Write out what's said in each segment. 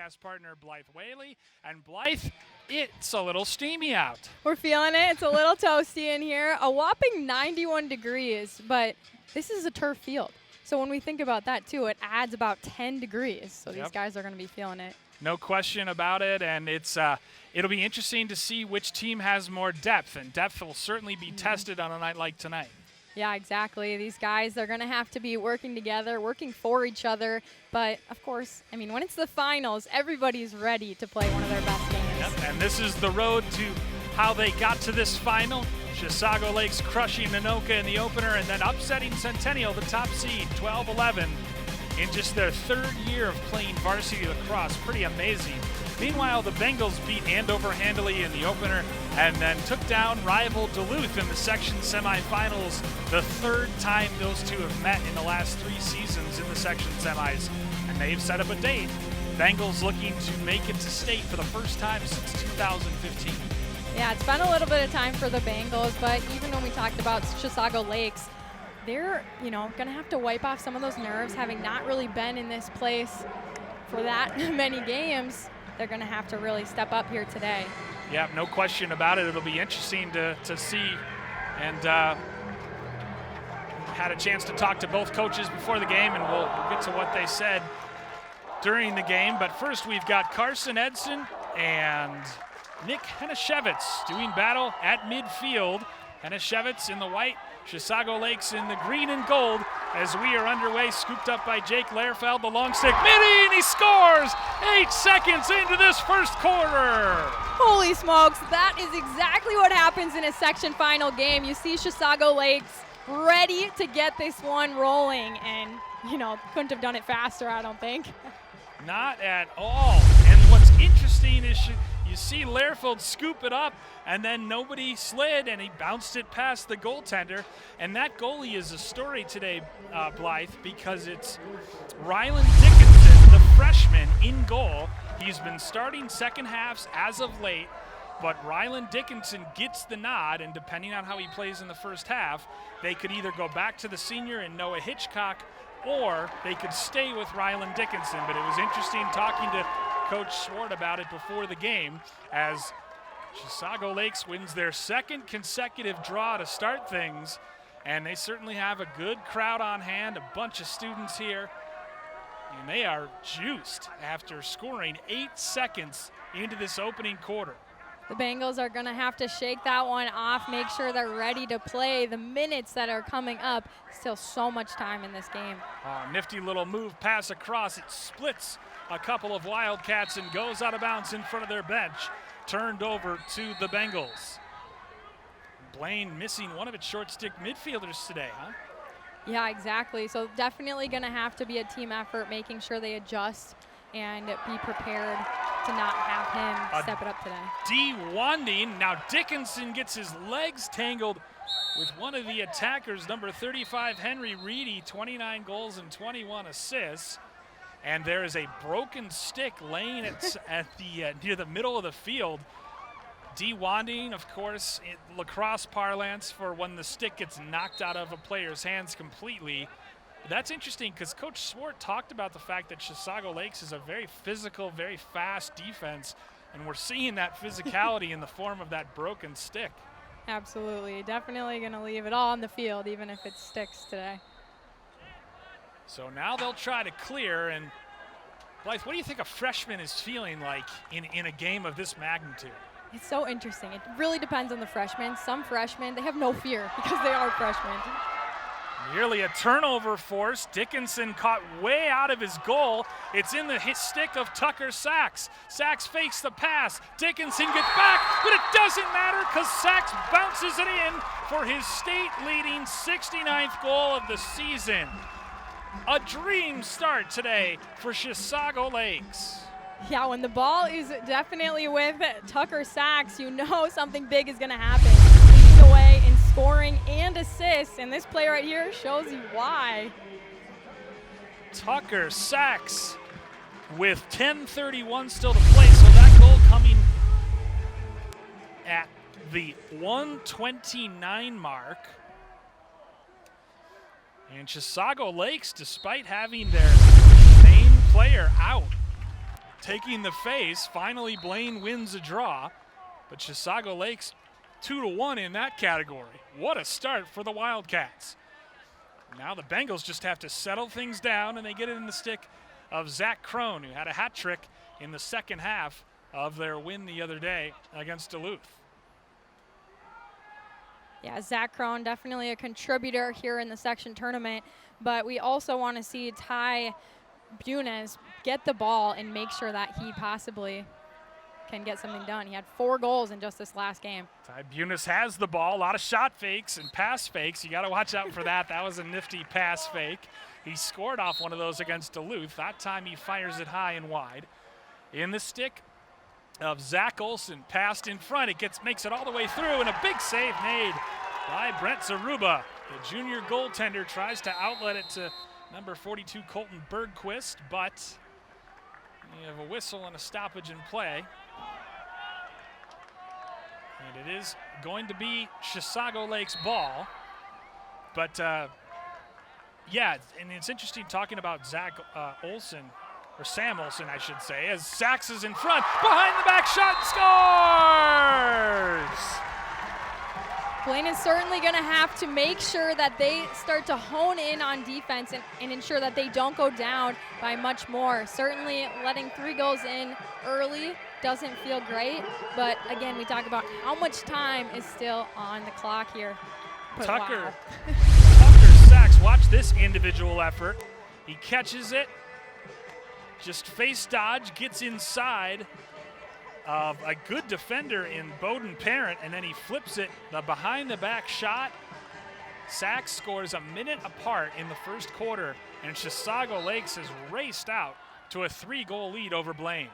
broadcast partner, Blythe Whaley. And Blythe, it's a little steamy out. We're feeling it. It's a little toasty in here. A whopping 91 degrees, but this is a turf field. So when we think about that, too, it adds about 10 degrees. So these guys are going to be feeling it. No question about it, and it'll be interesting to see which team has more depth, and depth will certainly be tested on a night like tonight. Yeah, exactly. These guys, they're going to have to be working together, working for each other. But, of course, I mean, when it's the finals, everybody's ready to play one of their best games. Yep, and this is the road to how they got to this final. Chisago Lakes crushing Anoka in the opener and then upsetting Centennial, the top seed, 12-11, in just their third year of playing varsity lacrosse. Pretty amazing. Meanwhile, the Bengals beat Andover handily in the opener and then took down rival Duluth in the section semifinals, the third time those two have met in the last 3 seasons in the section semis. And they've set up a date. Bengals looking to make it to state for the first time since 2015. Yeah, it's been a little bit of time for the Bengals, but even when we talked about Chisago Lakes, they're, going to have to wipe off some of those nerves, having not really been in this place for that many games. They're going to have to really step up here today. Yeah, no question about it. It'll be interesting to see. And had a chance to talk to both coaches before the game, and we'll get to what they said during the game. But first, we've got Carson Edson and Nick Henishevitz doing battle at midfield. Henishevitz in the white, Chisago Lakes in the green and gold as we are underway, scooped up by Jake Lehrfeld, the long stick, midi, and he scores 8 seconds into this first quarter. Holy smokes, that is exactly what happens in a section final game. You see Chisago Lakes ready to get this one rolling, and, couldn't have done it faster, I don't think. Not at all. And what's interesting is you see Lehrfeld scoop it up, and then nobody slid, and he bounced it past the goaltender. And that goalie is a story today, Blythe, because it's Ryland Dickinson, the freshman, in goal. He's been starting second halves as of late, but Ryland Dickinson gets the nod, and depending on how he plays in the first half, they could either go back to the senior and Noah Hitchcock, or they could stay with Ryland Dickinson. But it was interesting talking to Coach Swart about it before the game, as Chisago Lakes wins their second consecutive draw to start things, and they certainly have a good crowd on hand, a bunch of students here, and they are juiced after scoring 8 seconds into this opening quarter. The Bengals are going to have to shake that one off, make sure they're ready to play the minutes that are coming up. Still so much time in this game. Nifty little move pass across. It splits a couple of Wildcats and goes out of bounds in front of their bench. Turned over to the Bengals. Blaine missing one of its short stick midfielders today, huh? Yeah, exactly. So definitely going to have to be a team effort, making sure they adjust and be prepared to not have him step it up today. D-wanding. Now Dickinson gets his legs tangled with one of the attackers, number 35, Henry Reedy, 29 goals and 21 assists. And there is a broken stick laying at the near the middle of the field. D-wanding, of course, in lacrosse parlance for when the stick gets knocked out of a player's hands completely. That's interesting because Coach Swart talked about the fact that Chisago Lakes is a very physical, very fast defense, and we're seeing that physicality in the form of that broken stick. Absolutely. Definitely going to leave it all on the field, even if it sticks today. So now they'll try to clear. And Blythe, what do you think a freshman is feeling like in a game of this magnitude? It's so interesting. It really depends on the freshmen. Some freshmen, they have no fear because they are freshmen. Nearly a turnover force. Dickinson caught way out of his goal. It's in the stick of Tucker Sachs. Sachs fakes the pass. Dickinson gets back, but it doesn't matter because Sachs bounces it in for his state-leading 69th goal of the season. A dream start today for Chisago Lakes. Yeah, when the ball is definitely with Tucker Sachs, you know something big is going to happen. Leading the way in scoring and assists, and this play right here shows you why. Tucker Sachs with 10:31 still to play, so that goal coming at the 1:29 mark. And Chisago Lakes, despite having their main player out, taking the face. Finally, Blaine wins a draw, but Chisago Lakes 2-1 in that category. What a start for the Wildcats. Now the Bengals just have to settle things down, and they get it in the stick of Zach Crone, who had a hat trick in the second half of their win the other day against Duluth. Yeah, Zach Crone, definitely a contributor here in the section tournament, but we also want to see Ty Bunes get the ball and make sure that he possibly can get something done. He had 4 goals in just this last game. Ty Bunes has the ball, a lot of shot fakes and pass fakes. You got to watch out for that. That was a nifty pass fake. He scored off one of those against Duluth. That time he fires it high and wide. In the stick of Zach Olson, passed in front. It makes it all the way through, and a big save made by Brent Zaruba. The junior goaltender tries to outlet it to number 42, Colton Bergquist, but you have a whistle and a stoppage in play. And it is going to be Chisago Lake's ball. But, yeah, and it's interesting talking about Zach Olson, or Sam Olson, I should say, as Sachs is in front, behind the back shot, scores! Blaine is certainly going to have to make sure that they start to hone in on defense and ensure that they don't go down by much more. Certainly letting 3 goals in early doesn't feel great, but again, we talk about how much time is still on the clock here. But Tucker, wow. Tucker Sachs, watch this individual effort. He catches it, just face dodge, gets inside of a good defender in Bowden Parent, and then he flips it, the behind the back shot. Sachs scores a minute apart in the first quarter, and Chisago Lakes has raced out to a 3-goal lead over Blaine.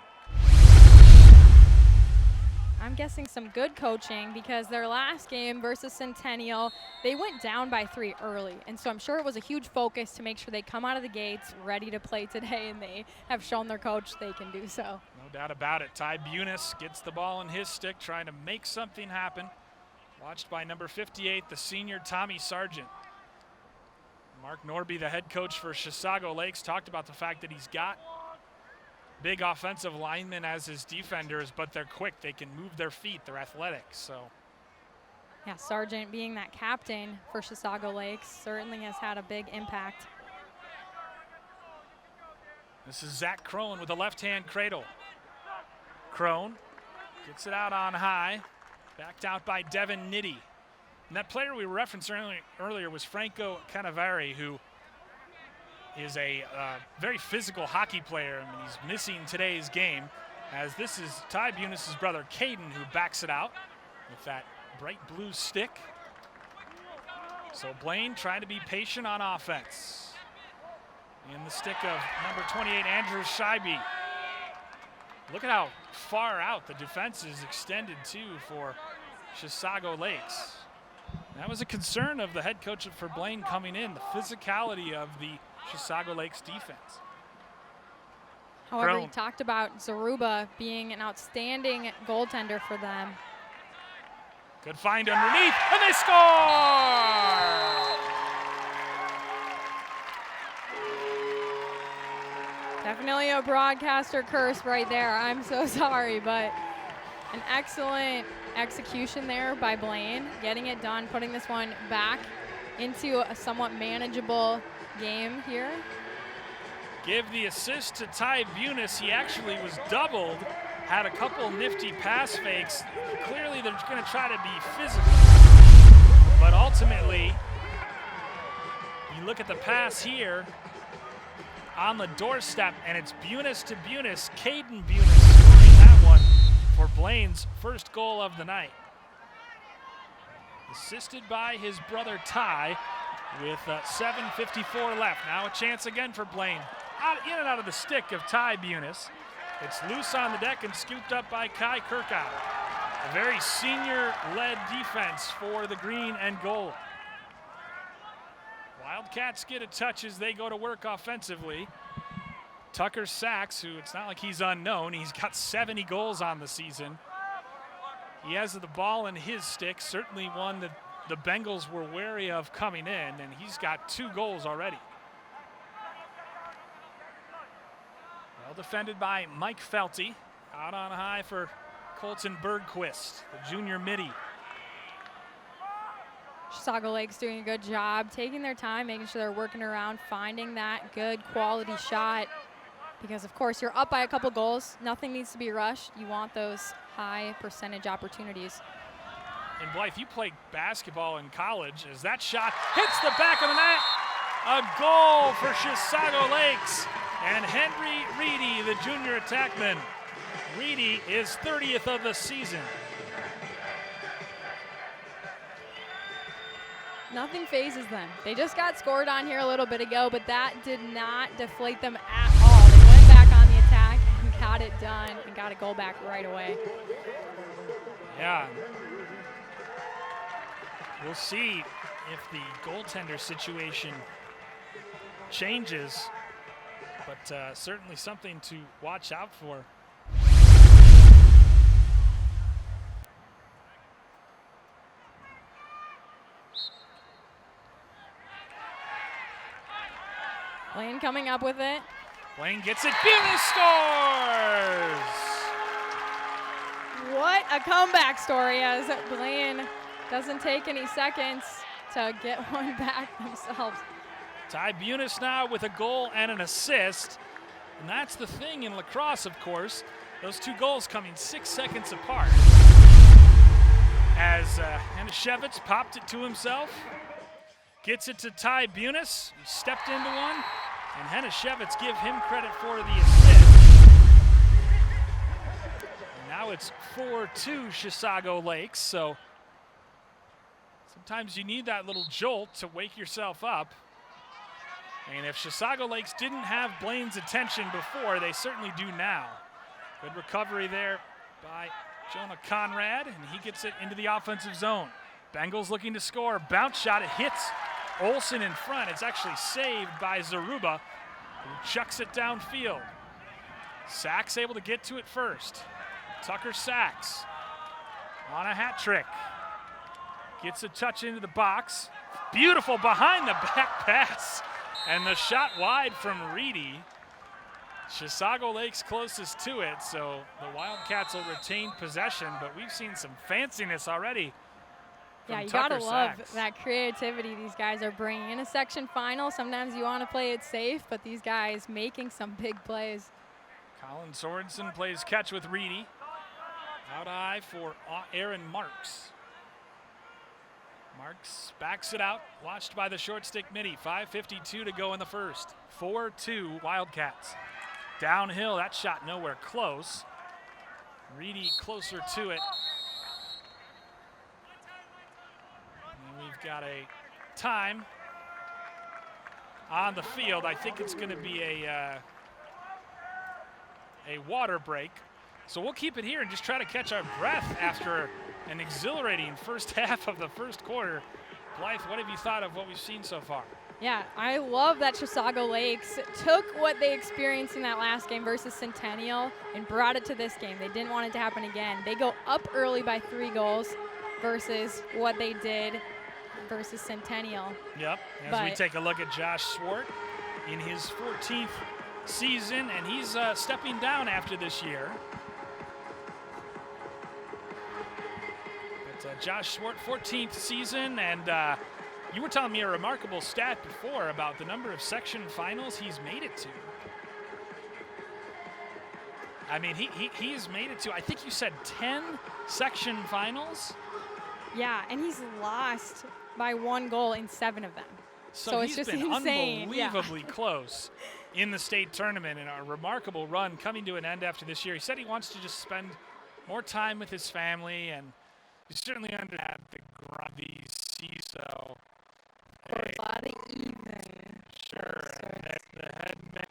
I'm guessing some good coaching, because their last game versus Centennial, they went down by 3 early. And so I'm sure it was a huge focus to make sure they come out of the gates ready to play today, and they have shown their coach they can do so. No doubt about it. Ty Bunes gets the ball in his stick, trying to make something happen. Watched by number 58, the senior Tommy Sargent. Mark Norby, the head coach for Chisago Lakes, talked about the fact that he's got big offensive linemen as his defenders, but they're quick. They can move their feet. They're athletic. So, yeah, Sargent being that captain for Chisago Lakes certainly has had a big impact. This is Zach Crone with a left-hand cradle. Crone gets it out on high, backed out by Devin Nitty. And that player we referenced earlier was Franco Canavari, who is a very physical hockey player, and he's missing today's game, as this is Ty Bunes' brother Caden who backs it out with that bright blue stick. So Blaine trying to be patient on offense. In the stick of number 28, Andrew Scheibe. Look at how far out the defense is extended too for Chisago Lakes. That was a concern of the head coach for Blaine coming in, the physicality of the Chisago Lakes defense. However, Crone. he talked about Zaruba being an outstanding goaltender for them. Good find underneath, and they score! Definitely a broadcaster curse right there. I'm so sorry, but an excellent execution there by Blaine, getting it done, putting this one back into a somewhat manageable game here. Give the assist to Ty Bunes. He actually was doubled, had a couple nifty pass fakes. Clearly they're going to try to be physical, but ultimately you look at the pass here on the doorstep, and it's Bunes to Bunes. Caden Bunes scoring that one for Blaine's first goal of the night. Assisted by his brother Ty with 7:54 left. Now a chance again for Blaine. In and out of the stick of Ty Bunes. It's loose on the deck and scooped up by Kai Kirkow. A very senior-led defense for the green and gold. Wildcats get a touch as they go to work offensively. Tucker Sachs, who it's not like he's unknown, he's got 70 goals on the season. He has the ball in his stick, certainly one that the Bengals were wary of coming in, and he's got 2 goals already. Well, defended by Mike Felty. Out on high for Colton Bergquist, the junior midi. Chisago Lake's doing a good job, taking their time, making sure they're working around, finding that good quality shot. Because, of course, you're up by a couple goals. Nothing needs to be rushed. You want those high percentage opportunities. And Blythe, you played basketball in college. As that shot hits the back of the net, a goal for Chisago Lakes. And Henry Reedy, the junior attackman. Reedy is 30th of the season. Nothing phases them. They just got scored on here a little bit ago, but that did not deflate them at all. They went back on the attack and got it done and got a goal back right away. Yeah. We'll see if the goaltender situation changes, but certainly something to watch out for. Blaine coming up with it. Blaine gets it. Bunis scores! What a comeback story, as Blaine doesn't take any seconds to get one back themselves. Ty Bunis now with a goal and an assist. And that's the thing in lacrosse, of course. Those two goals coming 6 seconds apart. As Henishevitz popped it to himself. Gets it to Ty Bunis. He stepped into one. And Henishevitz give him credit for the assist. And now it's 4-2 Chisago Lakes. So sometimes you need that little jolt to wake yourself up. And if Chisago Lakes didn't have Blaine's attention before, they certainly do now. Good recovery there by Jonah Conrad, and he gets it into the offensive zone. Bengals looking to score. Bounce shot. It hits Olsen in front. It's actually saved by Zaruba, who chucks it downfield. Sachs able to get to it first. Tucker Sachs on a hat trick. Gets a touch into the box. Beautiful behind the back pass. And the shot wide from Reedy. Chisago Lakes closest to it, so the Wildcats will retain possession, but we've seen some fanciness already. Yeah, you Tucker gotta love Sachs. that creativity these guys are bringing. In a section final, sometimes you want to play it safe, but these guys making some big plays. Colin Sorensen plays catch with Reedy. Out high for Aaron Marks. Marks backs it out, watched by the short stick midi. 5:52 to go in the first. 4-2 Wildcats. Downhill, that shot nowhere close. Reedy closer to it. And we've got a time on the field. I think it's going to be a water break. So we'll keep it here and just try to catch our breath after an exhilarating first half of the first quarter. Blythe, what have you thought of what we've seen so far? Yeah, I love that Chisago Lakes took what they experienced in that last game versus Centennial and brought it to this game. They didn't want it to happen again. They go up early by 3 goals versus what they did versus Centennial. Yep, as we take a look at Josh Swart in his 14th season, and he's stepping down after this year. But Josh Swart, 14th season, and you were telling me a remarkable stat before about the number of section finals he's made it to. I mean, he's made it to, I think you said 10 section finals? Yeah, and he's lost by 1 goal in 7 of them. So it's he's just been insane. unbelievably close in the state tournament, and a remarkable run coming to an end after this year. He said he wants to just spend more time with his family, and he's certainly under the grubby CISO. A lot of even. Sure, and the headman,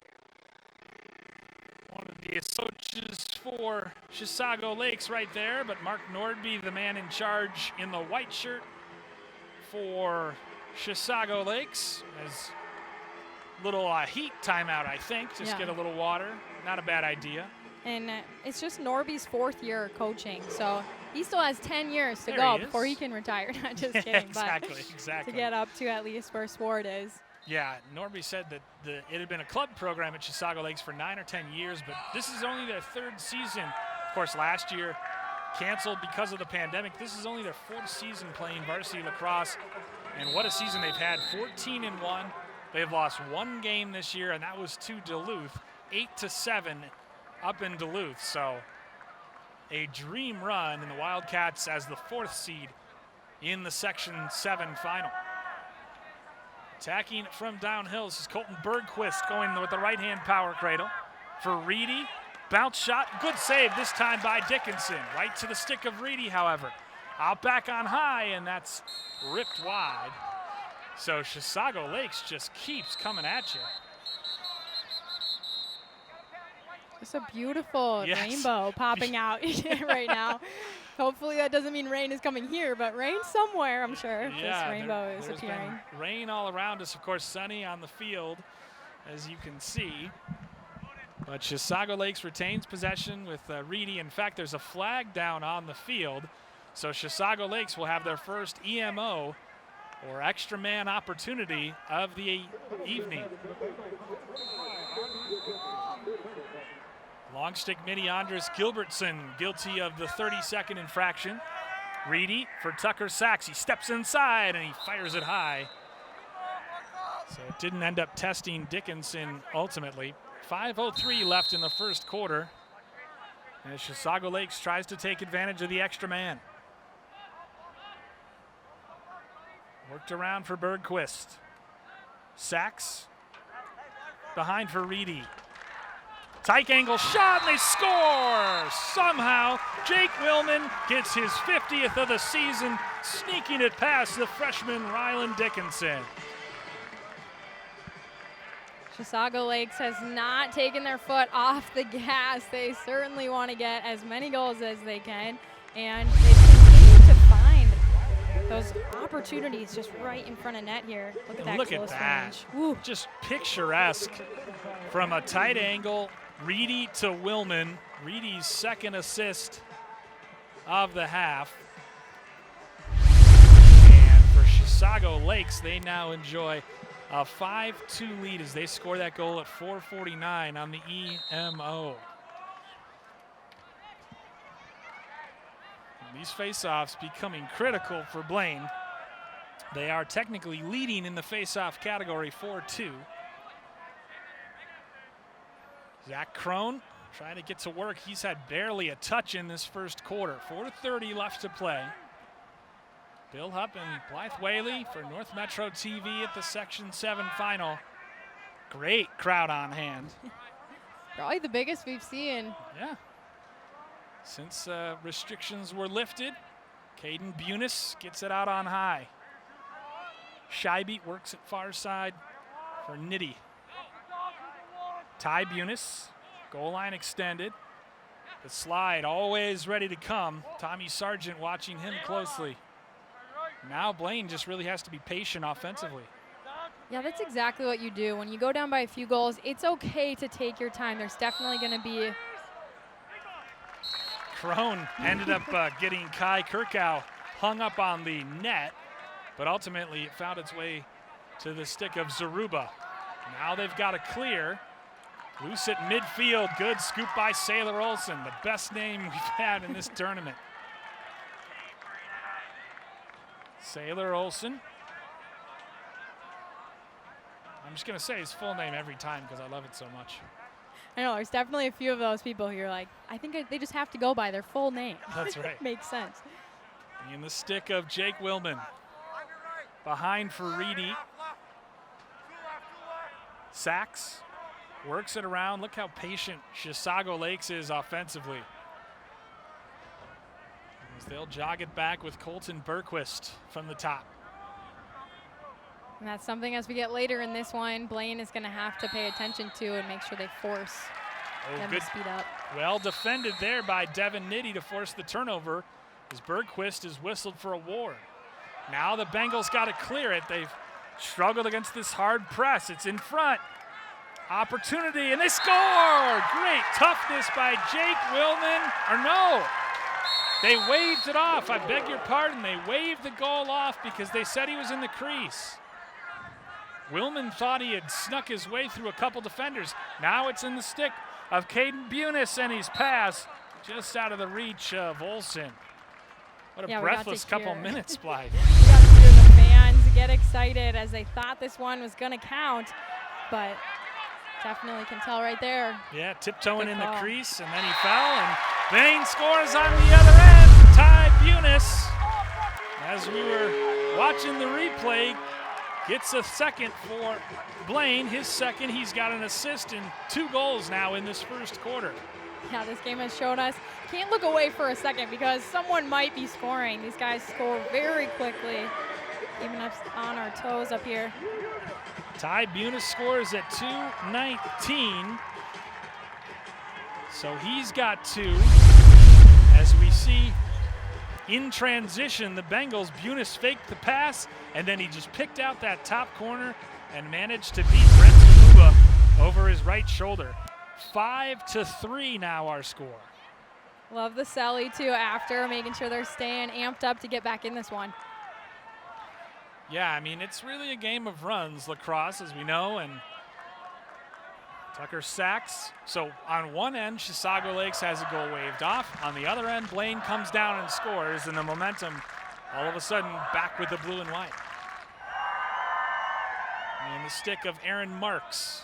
one of the associates for Chisago Lakes right there, but Mark Nordby, the man in charge in the white shirt for Chisago Lakes, as little heat timeout, I think. Just get a little water. Not a bad idea. And it's just Norby's 4th year coaching, so he still has 10 years to go before he can retire. Not just kidding, exactly. but to get up to at least where Swart is. Yeah, Norby said that it had been a club program at Chisago Lakes for 9 or 10 years, but this is only their 3rd season. Of course, last year canceled because of the pandemic. This is only their 4th season playing varsity lacrosse, and what a season they've had. 14-1. They've lost 1 game this year, and that was to Duluth, 8-7 up in Duluth. So a dream run in the Wildcats as the 4th seed in the Section 7 final. Attacking from downhill, this is Colton Bergquist going with the right-hand power cradle for Reedy. Bounce shot, good save this time by Dickinson. Right to the stick of Reedy, however. Out back on high, and that's ripped wide. So Chisago Lakes just keeps coming at you. It's a beautiful Yes. rainbow popping out right now. Hopefully that doesn't mean rain is coming here, but rain somewhere, I'm sure. Yeah, this rainbow is there's appearing. been rain all around us, of course, sunny on the field, as you can see. But Chisago Lakes retains possession with Reedy. In fact, there's a flag down on the field. So Chisago Lakes will have their first EMO, or extra man opportunity, of the evening. Long stick mini Andres Gilbertson, guilty of the 32nd infraction. Reedy for Tucker Sachs. He steps inside and he fires it high. So it didn't end up testing Dickinson ultimately. 5:03 left in the first quarter, as Chisago Lakes tries to take advantage of the extra man. Worked around for Bergquist. Sachs behind for Reedy. Tight angle shot, and they score! Somehow, Jake Willman gets his 50th of the season, sneaking it past the freshman Rylan Dickinson. Chisago Lakes has not taken their foot off the gas. They certainly want to get as many goals as they can, and they continue to find those opportunities just right in front of net here. Look at that close range. Woo. Just picturesque from a tight angle. Reedy to Willman. Reedy's 2nd assist of the half. And for Chisago Lakes, they now enjoy a 5-2 lead as they score that goal at 4:49 on the EMO. These face-offs becoming critical for Blaine. They are technically leading in the face-off category 4-2. Zach Crone trying to get to work. He's had barely a touch in this first quarter. 4:30 left to play. Bill Hupp and Blythe Whaley for North Metro TV at the Section 7 final. Great crowd on hand. Probably the biggest we've seen. Yeah. Since restrictions were lifted, Caden Bunis gets it out on high. Scheibe works at far side for Nitty. Ty Bunis, goal line extended. The slide always ready to come. Tommy Sargent watching him closely. Now Blaine just really has to be patient offensively. Yeah, that's exactly what you do. When you go down by a few goals, it's okay to take your time. There's definitely going to be... Crone ended up getting Kai Kirkow hung up on the net, but ultimately it found its way to the stick of Zaruba. Now they've got a clear. Loose at midfield. Good scoop by Sailor Olsen, the best name we've had in this tournament. Sailor Olsen. I'm just going to say his full name every time because I love it so much. I know, there's definitely a few of those people who are like, I think they just have to go by their full name. That's right. Makes sense. In the stick of Jake Willman. Behind for Reedy. Sachs works it around. Look how patient Chisago Lakes is offensively. As they'll jog it back with Colton Bergquist from the top. And that's something as we get later in this one, Blaine is going to have to pay attention to and make sure they force them to speed up. Well defended there by Devin Nitty to force the turnover as Bergquist is whistled for a ward. Now the Bengals got to clear it. They've struggled against this hard press. It's in front. Opportunity, and they score! Great toughness by Jake Willman. Or no, they waved it off. I beg your pardon. They waved the goal off because they said he was in the crease. Willman thought he had snuck his way through a couple defenders. Now it's in the stick of Caden Bunis, and he's passed just out of the reach of Olsen. What a breathless couple minutes, Blythe. We got to hear the fans get excited as they thought this one was going to count, but definitely can tell right there. Yeah, tiptoeing in the crease, and then he fell, and Blaine scores on the other end. Ty Bunis, as we were watching the replay, gets a second for Blaine, his second. He's got an assist and 2 goals now in this first quarter. Yeah, this game has shown us can't look away for a second because someone might be scoring. These guys score very quickly, even up on our toes up here. Ty Bunis scores at 2:19. So he's got 2. As we see in transition, the Bengals, Bunis faked the pass, and then he just picked out that top corner and managed to beat Brent Zaruba over his right shoulder. 5-3 now our score. Love the Selly too after, making sure they're staying amped up to get back in this one. Yeah, I mean, it's really a game of runs, lacrosse, as we know, and Tucker sacks. So on one end, Chisago Lakes has a goal waved off. On the other end, Blaine comes down and scores, and the momentum all of a sudden back with the blue and white. And the stick of Aaron Marks.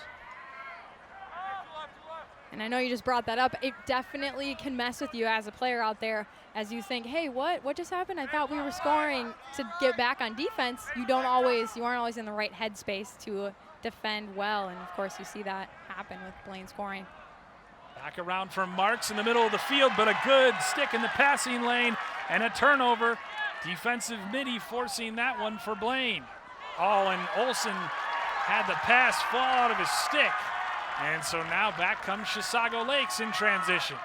And I know you just brought that up. It definitely can mess with you as a player out there as you think, hey, what just happened? I thought we were scoring. To get back on defense, you aren't always in the right headspace to defend well. And of course you see that happen with Blaine scoring. Back around from Marks in the middle of the field, but a good stick in the passing lane and a turnover. Defensive midi forcing that one for Blaine. Oh, and Olsen had the pass fall out of his stick. And so now back comes Chisago Lakes in transition.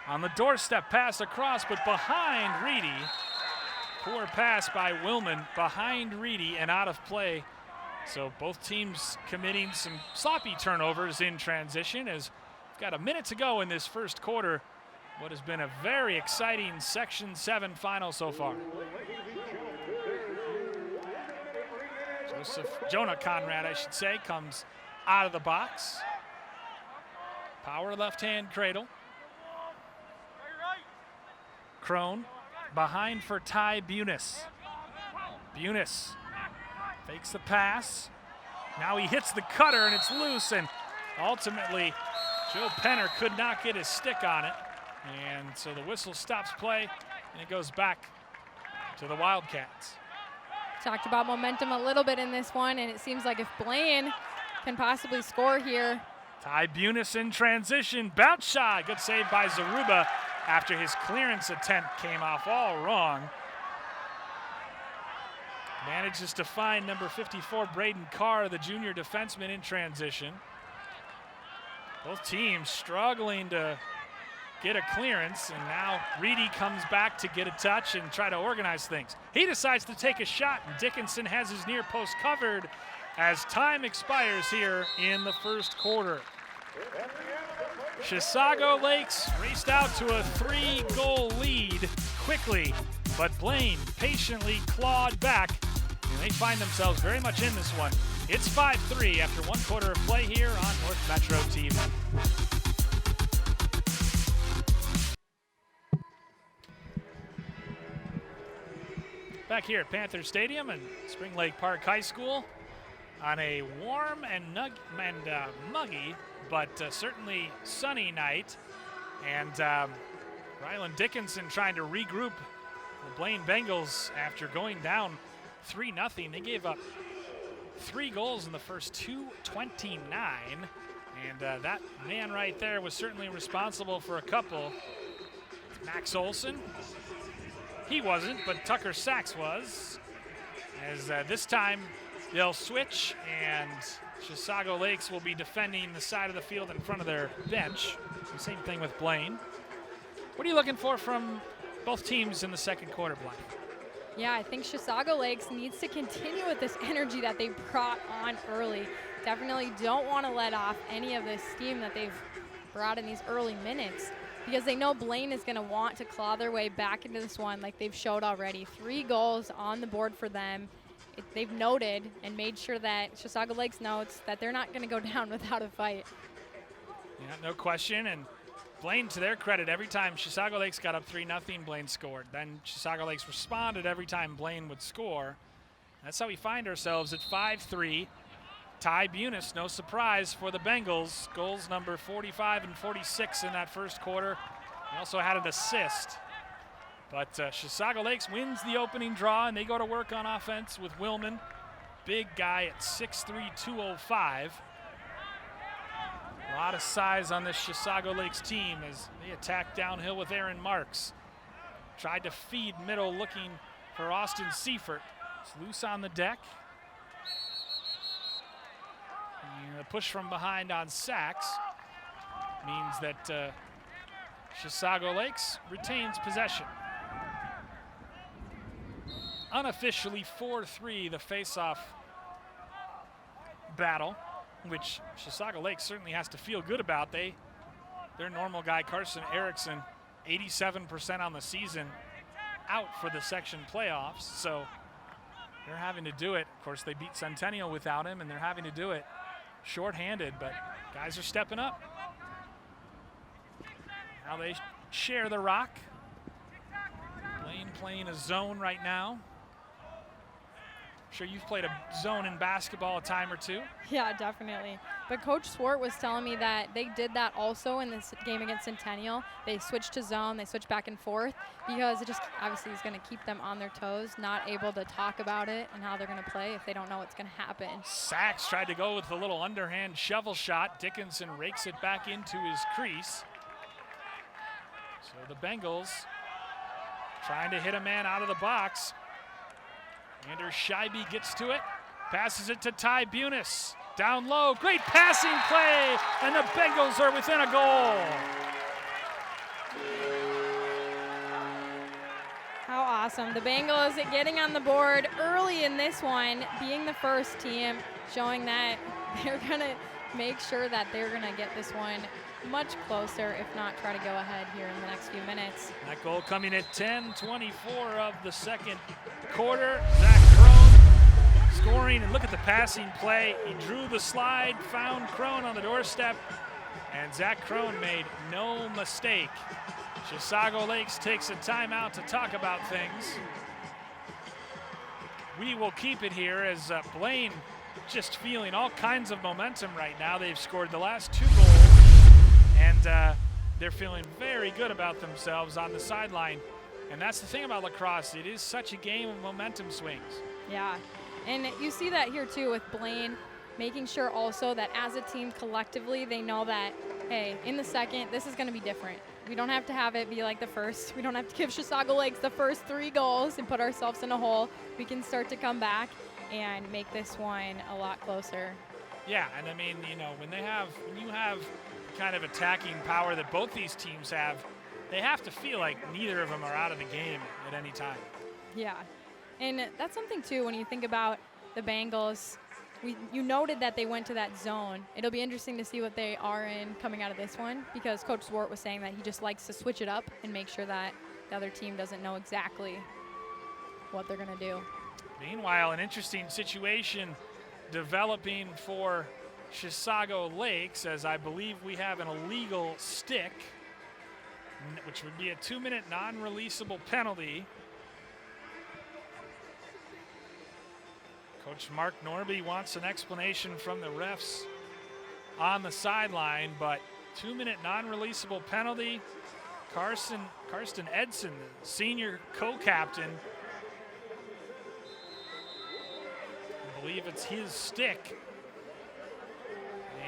On the doorstep pass across, but behind Reedy. Poor pass by Willman behind Reedy and out of play. So both teams committing some sloppy turnovers in transition as we've got a minute to go in this first quarter. What has been a very exciting Section 7 final so far. Jonah Conrad, I should say, comes out of the box. Power left-hand cradle. Crone behind for Ty Bunis. Bunis fakes the pass. Now he hits the cutter and it's loose, and ultimately Joe Penner could not get his stick on it. And so the whistle stops play and it goes back to the Wildcats. Talked about momentum a little bit in this one, and it seems like if Blaine can possibly score here. Ty Bunis in transition, bounce shot, good save by Zaruba after his clearance attempt came off all wrong. Manages to find number 54, Braden Carr, the junior defenseman, in transition. Both teams struggling to get a clearance, and now Reedy comes back to get a touch and try to organize things. He decides to take a shot, and Dickinson has his near post covered as time expires here in the first quarter. Chisago Lakes raced out to a 3-goal lead quickly, but Blaine patiently clawed back, and they find themselves very much in this one. It's 5-3 after 1 quarter of play here on North Metro TV. Back here at Panther Stadium and Spring Lake Park High School on a warm and muggy, but certainly sunny night. And Rylan Dickinson trying to regroup the Blaine Bengals after going down 3-0. They gave up 3 goals in the first 2:29. And that man right there was certainly responsible for a couple. Max Olson. He wasn't, but Tucker Sachs was. As this time they'll switch, and Chisago Lakes will be defending the side of the field in front of their bench. The same thing with Blaine. What are you looking for from both teams in the second quarter, Blaine? Yeah, I think Chisago Lakes needs to continue with this energy that they brought on early. Definitely don't want to let off any of this steam that they've brought in these early minutes, because they know Blaine is going to want to claw their way back into this one like they've showed already. 3 goals on the board for them, they've noted and made sure that Chisago Lakes notes that they're not going to go down without a fight. Yeah, no question. And Blaine, to their credit, every time Chisago Lakes got up 3-0, Blaine scored. Then Chisago Lakes responded every time Blaine would score. That's how we find ourselves at 5-3. Ty Bunis, no surprise for the Bengals. Goals number 45 and 46 in that first quarter. He also had an assist. But Chisago Lakes wins the opening draw, and they go to work on offense with Willman. Big guy at 6'3", 205. A lot of size on this Chisago Lakes team as they attack downhill with Aaron Marks. Tried to feed middle, looking for Austin Seifert. It's loose on the deck. And the push from behind on Sachs means that Chisago Lakes retains possession. Unofficially 4-3, the face-off battle, which Chisago Lakes certainly has to feel good about. Their normal guy, Carson Erickson, 87% on the season, out for the section playoffs. So they're having to do it. Of course, they beat Centennial without him, and they're having to do it shorthanded, but guys are stepping up. Now they share the rock. Blaine playing a zone right now. Sure, you've played a zone in basketball a time or two. Yeah, definitely. But Coach Swart was telling me that they did that also in this game against Centennial. They switched to zone, they switched back and forth because it just obviously is going to keep them on their toes, not able to talk about it and how they're going to play if they don't know what's going to happen. Sachs tried to go with a little underhand shovel shot. Dickinson rakes it back into his crease. So the Bengals trying to hit a man out of the box. Anders Scheibe gets to it, passes it to Ty Bunis. Down low, great passing play, and the Bengals are within a goal. How awesome. The Bengals getting on the board early in this one, being the first team, showing that they're going to make sure that they're going to get this one much closer, if not try to go ahead here in the next few minutes. That goal coming at 10:24 of the second quarter. Zach Crone scoring, and look at the passing play. He drew the slide, found Crone on the doorstep, and Zach Crone made no mistake. Chisago Lakes takes a timeout to talk about things. We will keep it here as Blaine just feeling all kinds of momentum right now. They've scored the last 2 goals, and they're feeling very good about themselves on the sideline. And that's the thing about lacrosse. It is such a game of momentum swings. Yeah, and you see that here too with Blaine, making sure also that as a team collectively, they know that, hey, in the second, this is going to be different. We don't have to have it be like the first. We don't have to give Chisago Lakes the first 3 goals and put ourselves in a hole. We can start to come back and make this one a lot closer. Yeah, and I mean, you know, when you have kind of attacking power that both these teams have, they have to feel like neither of them are out of the game at any time. Yeah, and that's something too when you think about the Bengals. You noted that they went to that zone. It'll be interesting to see what they are in coming out of this one, because Coach Swart was saying that he just likes to switch it up and make sure that the other team doesn't know exactly what they're going to do. Meanwhile, an interesting situation developing for Chisago Lakes, as I believe we have an illegal stick, which would be a 2-minute non-releasable penalty. Coach Mark Norby wants an explanation from the refs on the sideline, but 2-minute non-releasable penalty. Karsten Edson, the senior co-captain, I believe it's his stick.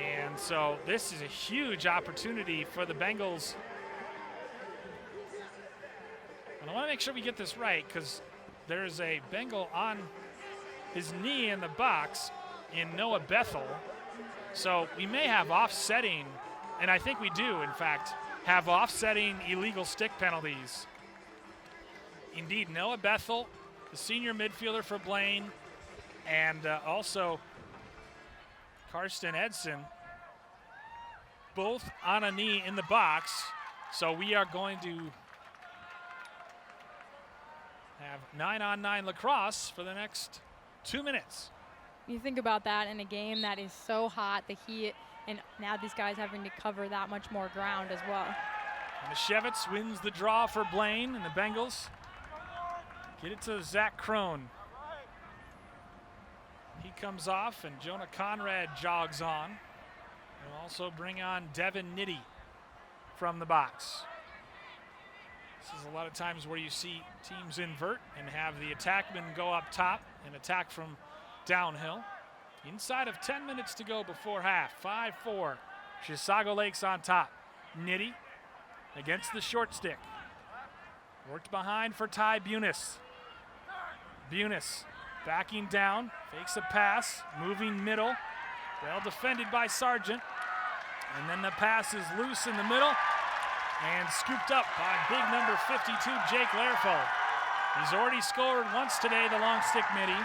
And so this is a huge opportunity for the Bengals. And I want to make sure we get this right, because there's a Bengal on his knee in the box in Noah Bethel. So we may have offsetting, and I think we do, in fact, have offsetting illegal stick penalties. Indeed, Noah Bethel, the senior midfielder for Blaine, and also Karsten Edson, both on a knee in the box. So we are going to have 9-on-9 lacrosse for the next 2 minutes. You think about that in a game that is so hot, the heat, and now these guys having to cover that much more ground as well. Mashevitz wins the draw for Blaine, and the Bengals get it to Zach Crone. He comes off, and Jonah Conrad jogs on. They'll also bring on Devin Nitty from the box. This is a lot of times where you see teams invert and have the attackmen go up top and attack from downhill. Inside of 10 minutes to go before half. 5-4. Chisago Lakes on top. Nitty against the short stick. Worked behind for Ty Bunis. Bunis backing down, fakes a pass, moving middle. Well defended by Sargent. And then the pass is loose in the middle and scooped up by big number 52, Jake Lerfold. He's already scored once today, the long stick midi.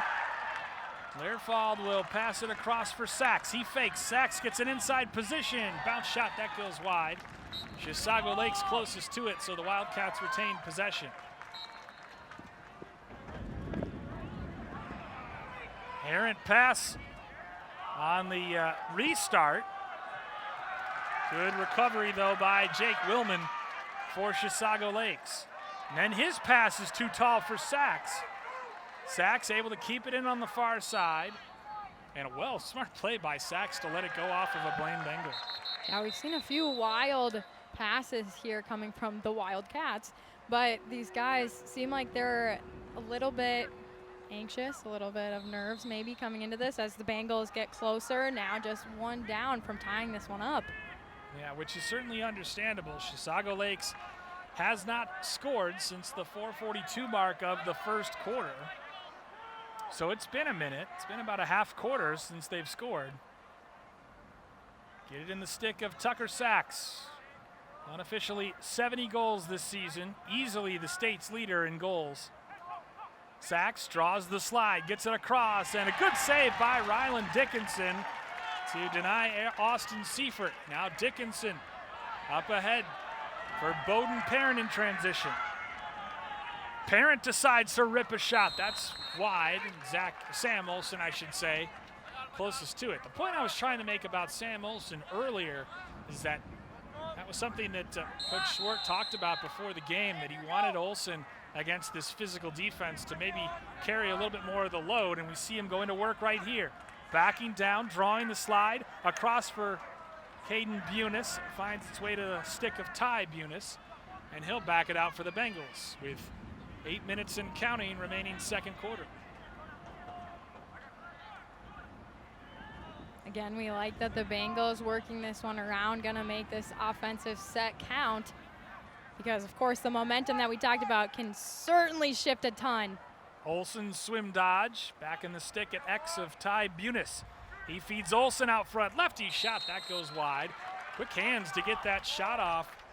Lerfold will pass it across for Sachs. He fakes. Sachs gets an inside position. Bounce shot, that goes wide. Chisago Lakes closest to it, so the Wildcats retain possession. Errant pass on the restart. Good recovery, though, by Jake Willman for Chisago Lakes. And then his pass is too tall for Sachs. Sachs able to keep it in on the far side. And a smart play by Sachs to let it go off of a Blaine Bengal. Yeah, we've seen a few wild passes here coming from the Wildcats, but these guys seem like they're a little bit anxious, a little bit of nerves maybe coming into this as the Bengals get closer. Now just one down from tying this one up. Yeah, which is certainly understandable. Chisago Lakes has not scored since the 4:42 mark of the first quarter. So it's been a minute. It's been about a half quarter since they've scored. Get it in the stick of Tucker Sachs. Unofficially 70 goals this season. Easily the state's leader in goals. Sachs draws the slide, gets it across, and a good save by Ryland Dickinson to deny Austin Seifert. Now Dickinson up ahead for Bowden Parent in transition. Parent decides to rip a shot. That's wide. Sam Olsen, I should say, closest to it. The point I was trying to make about Sam Olsen earlier is that was something that Coach Schwartz talked about before the game, that he wanted Olsen against this physical defense to maybe carry a little bit more of the load, and we see him going to work right here. Backing down, drawing the slide, across for Caden Bunis. Finds its way to the stick of Ty Bunis, and he'll back it out for the Bengals with 8 minutes and counting remaining second quarter. Again, we like that the Bengals working this one around, gonna make this offensive set count, because of course the momentum that we talked about can certainly shift a ton. Olsen swim dodge, back in the stick at X of Ty Bunis. He feeds Olsen out front, lefty shot, that goes wide. Quick hands to get that shot off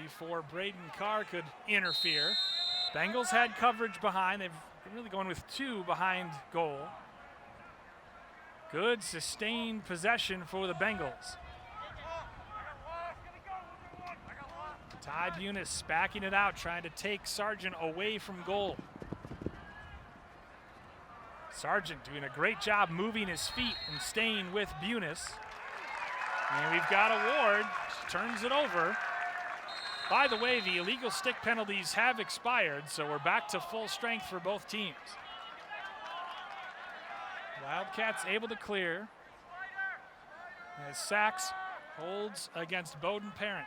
before Braden Carr could interfere. Bengals had coverage behind, they've been really going with two behind goal. Good sustained possession for the Bengals. Ty Bunis backing it out, trying to take Sargent away from goal. Sargent doing a great job moving his feet and staying with Bunis. And we've got a Ward, turns it over. By the way, the illegal stick penalties have expired, so we're back to full strength for both teams. Wildcats able to clear as Sachs holds against Bowden Parent.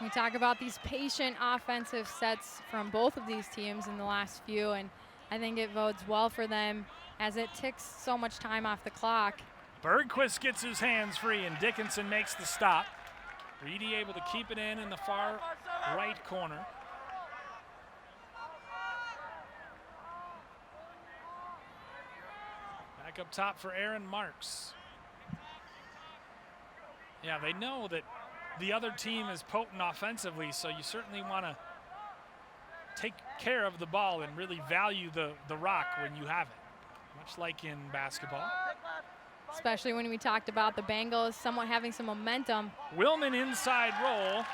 We talk about these patient offensive sets from both of these teams in the last few, and I think it bodes well for them as it ticks so much time off the clock. Bergquist gets his hands free, and Dickinson makes the stop. Reedy able to keep it in the far right corner. Back up top for Aaron Marks. Yeah, they know that the other team is potent offensively, so you certainly want to take care of the ball and really value the rock when you have it, much like in basketball. Especially when we talked about the Bengals somewhat having some momentum. Willman inside roll.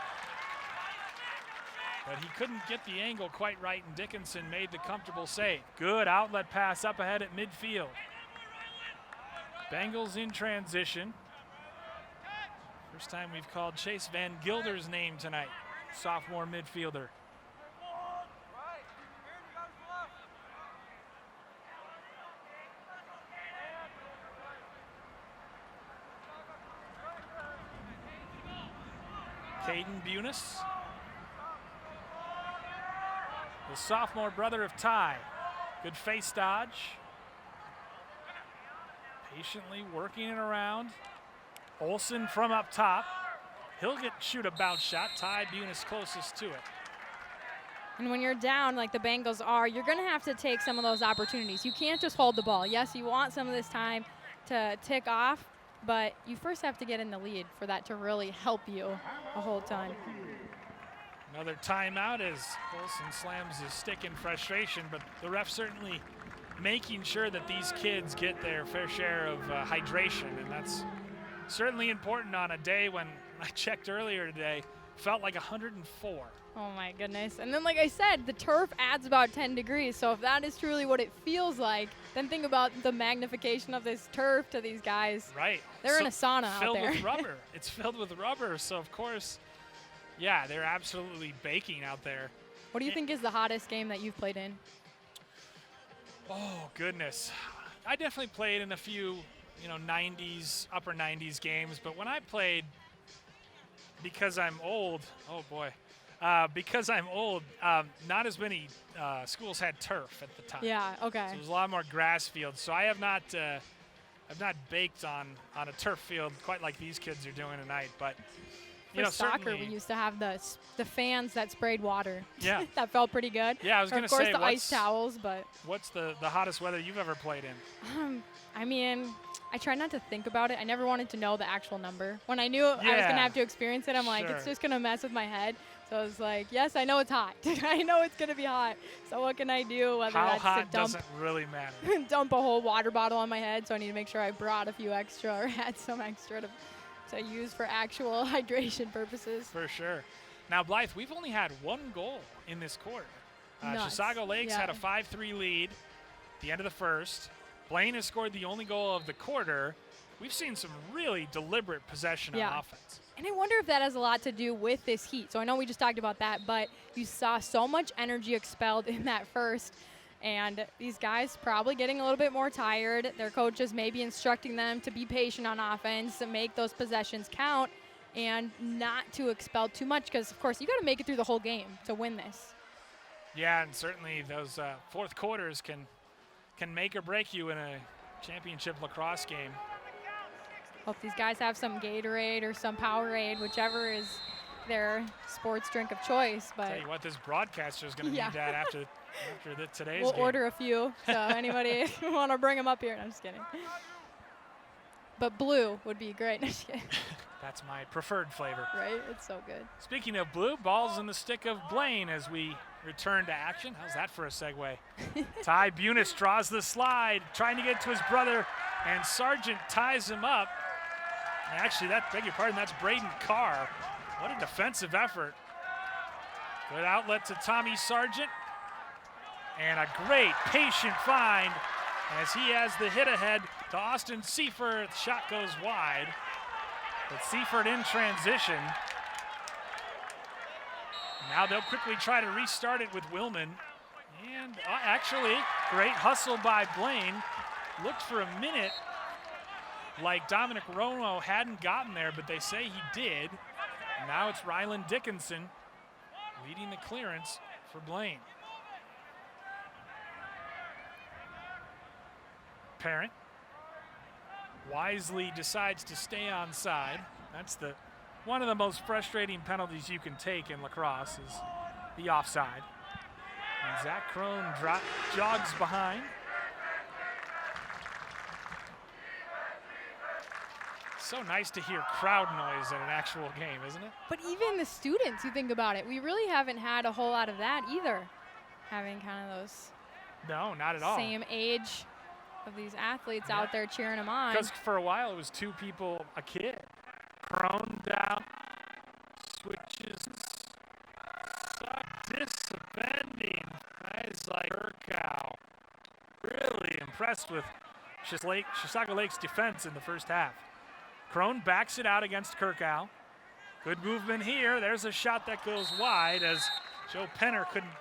but he couldn't get the angle quite right, and Dickinson made the comfortable save. Good outlet pass up ahead at midfield. Bengals in transition. First time we've called Chase Van Gilder's name tonight, sophomore midfielder. Caden Bunis, the sophomore brother of Ty. Good face dodge. Patiently working it around. Olsen from up top. He'll shoot a bounce shot. Ty Bunis closest to it. And when you're down like the Bengals are, you're going to have to take some of those opportunities. You can't just hold the ball. Yes, you want some of this time to tick off, but you first have to get in the lead for that to really help you a whole ton. Another timeout as Olsen slams his stick in frustration, but the ref certainly making sure that these kids get their fair share of hydration, and that's certainly important on a day when I checked earlier today, felt like 104. Oh my goodness. And then like I said, the turf adds about 10 degrees. So if that is truly what it feels like, then think about the magnification of this turf to these guys. Right. They're in a sauna out there. Filled with rubber. It's filled with rubber. So of course, yeah, they're absolutely baking out there. What do you think is the hottest game that you've played in? Oh goodness. I definitely played in a few, 90s, upper 90s games, but when I played, because I'm old, oh boy, not as many schools had turf at the time. Yeah, okay. So there's a lot more grass fields. So I have not, I've not baked on a turf field quite like these kids are doing tonight. But for soccer, we used to have the fans that sprayed water. Yeah, that felt pretty good. Yeah, I was going to say, of course, the ice towels, but what's the hottest weather you've ever played in? I mean, I try not to think about it. I never wanted to know the actual number. When I knew I was going to have to experience it, I'm like, it's just going to mess with my head. So I was like, yes, I know it's hot. I know it's going to be hot. So what can I do? Whether How that's hot to dump, doesn't really matter. dump a whole water bottle on my head. So I need to make sure I brought a few extra or had some extra to use for actual hydration purposes. For sure. Now, Blythe, we've only had one goal in this quarter. Chisago Lakes had a 5-3 lead at the end of the first. Blaine has scored the only goal of the quarter. We've seen some really deliberate possession on offense. And I wonder if that has a lot to do with this heat. So I know we just talked about that, but you saw so much energy expelled in that first. And these guys probably getting a little bit more tired. Their coaches maybe instructing them to be patient on offense, to make those possessions count, and not to expel too much. Because, of course, you got to make it through the whole game to win this. Yeah, and certainly those fourth quarters can make or break you in a championship lacrosse game. Hope these guys have some Gatorade or some Powerade, whichever is their sports drink of choice. But tell you what, this broadcaster is going to need that after today's we'll game. Order a few. So anybody want to bring them up here? No, I'm just kidding. But blue would be great. No, just kidding. That's my preferred flavor. Right? It's so good. Speaking of blue, ball's in the stick of Blaine as we return to action. How's that for a segue? Ty Bunis draws the slide, trying to get to his brother, and Sargent ties him up. Actually, beg your pardon, that's Braden Carr. What a defensive effort. Good outlet to Tommy Sargent. And a great patient find as he has the hit ahead to Austin Seifert. The shot goes wide. But Seifert in transition. Now they'll quickly try to restart it with Willman. And actually, great hustle by Blaine. Looked for a minute like Dominic Romo hadn't gotten there, but they say he did. And now it's Rylan Dickinson leading the clearance for Blaine. Parent wisely decides to stay on side. That's one of the most frustrating penalties you can take in lacrosse is the offside. And Zach Crone jogs behind. So nice to hear crowd noise at an actual game, isn't it? But even the students, you think about it, we really haven't had a whole lot of that either. Having kind of those not at all. Same age of these athletes out there cheering them on. Because for a while it was two people a kid. Crone down, switches, sucks, defending guys like Urkow. Really impressed with Chisago Lake's defense in the first half. Crone backs it out against Kirkow. Good movement here. There's a shot that goes wide as Joe Penner couldn't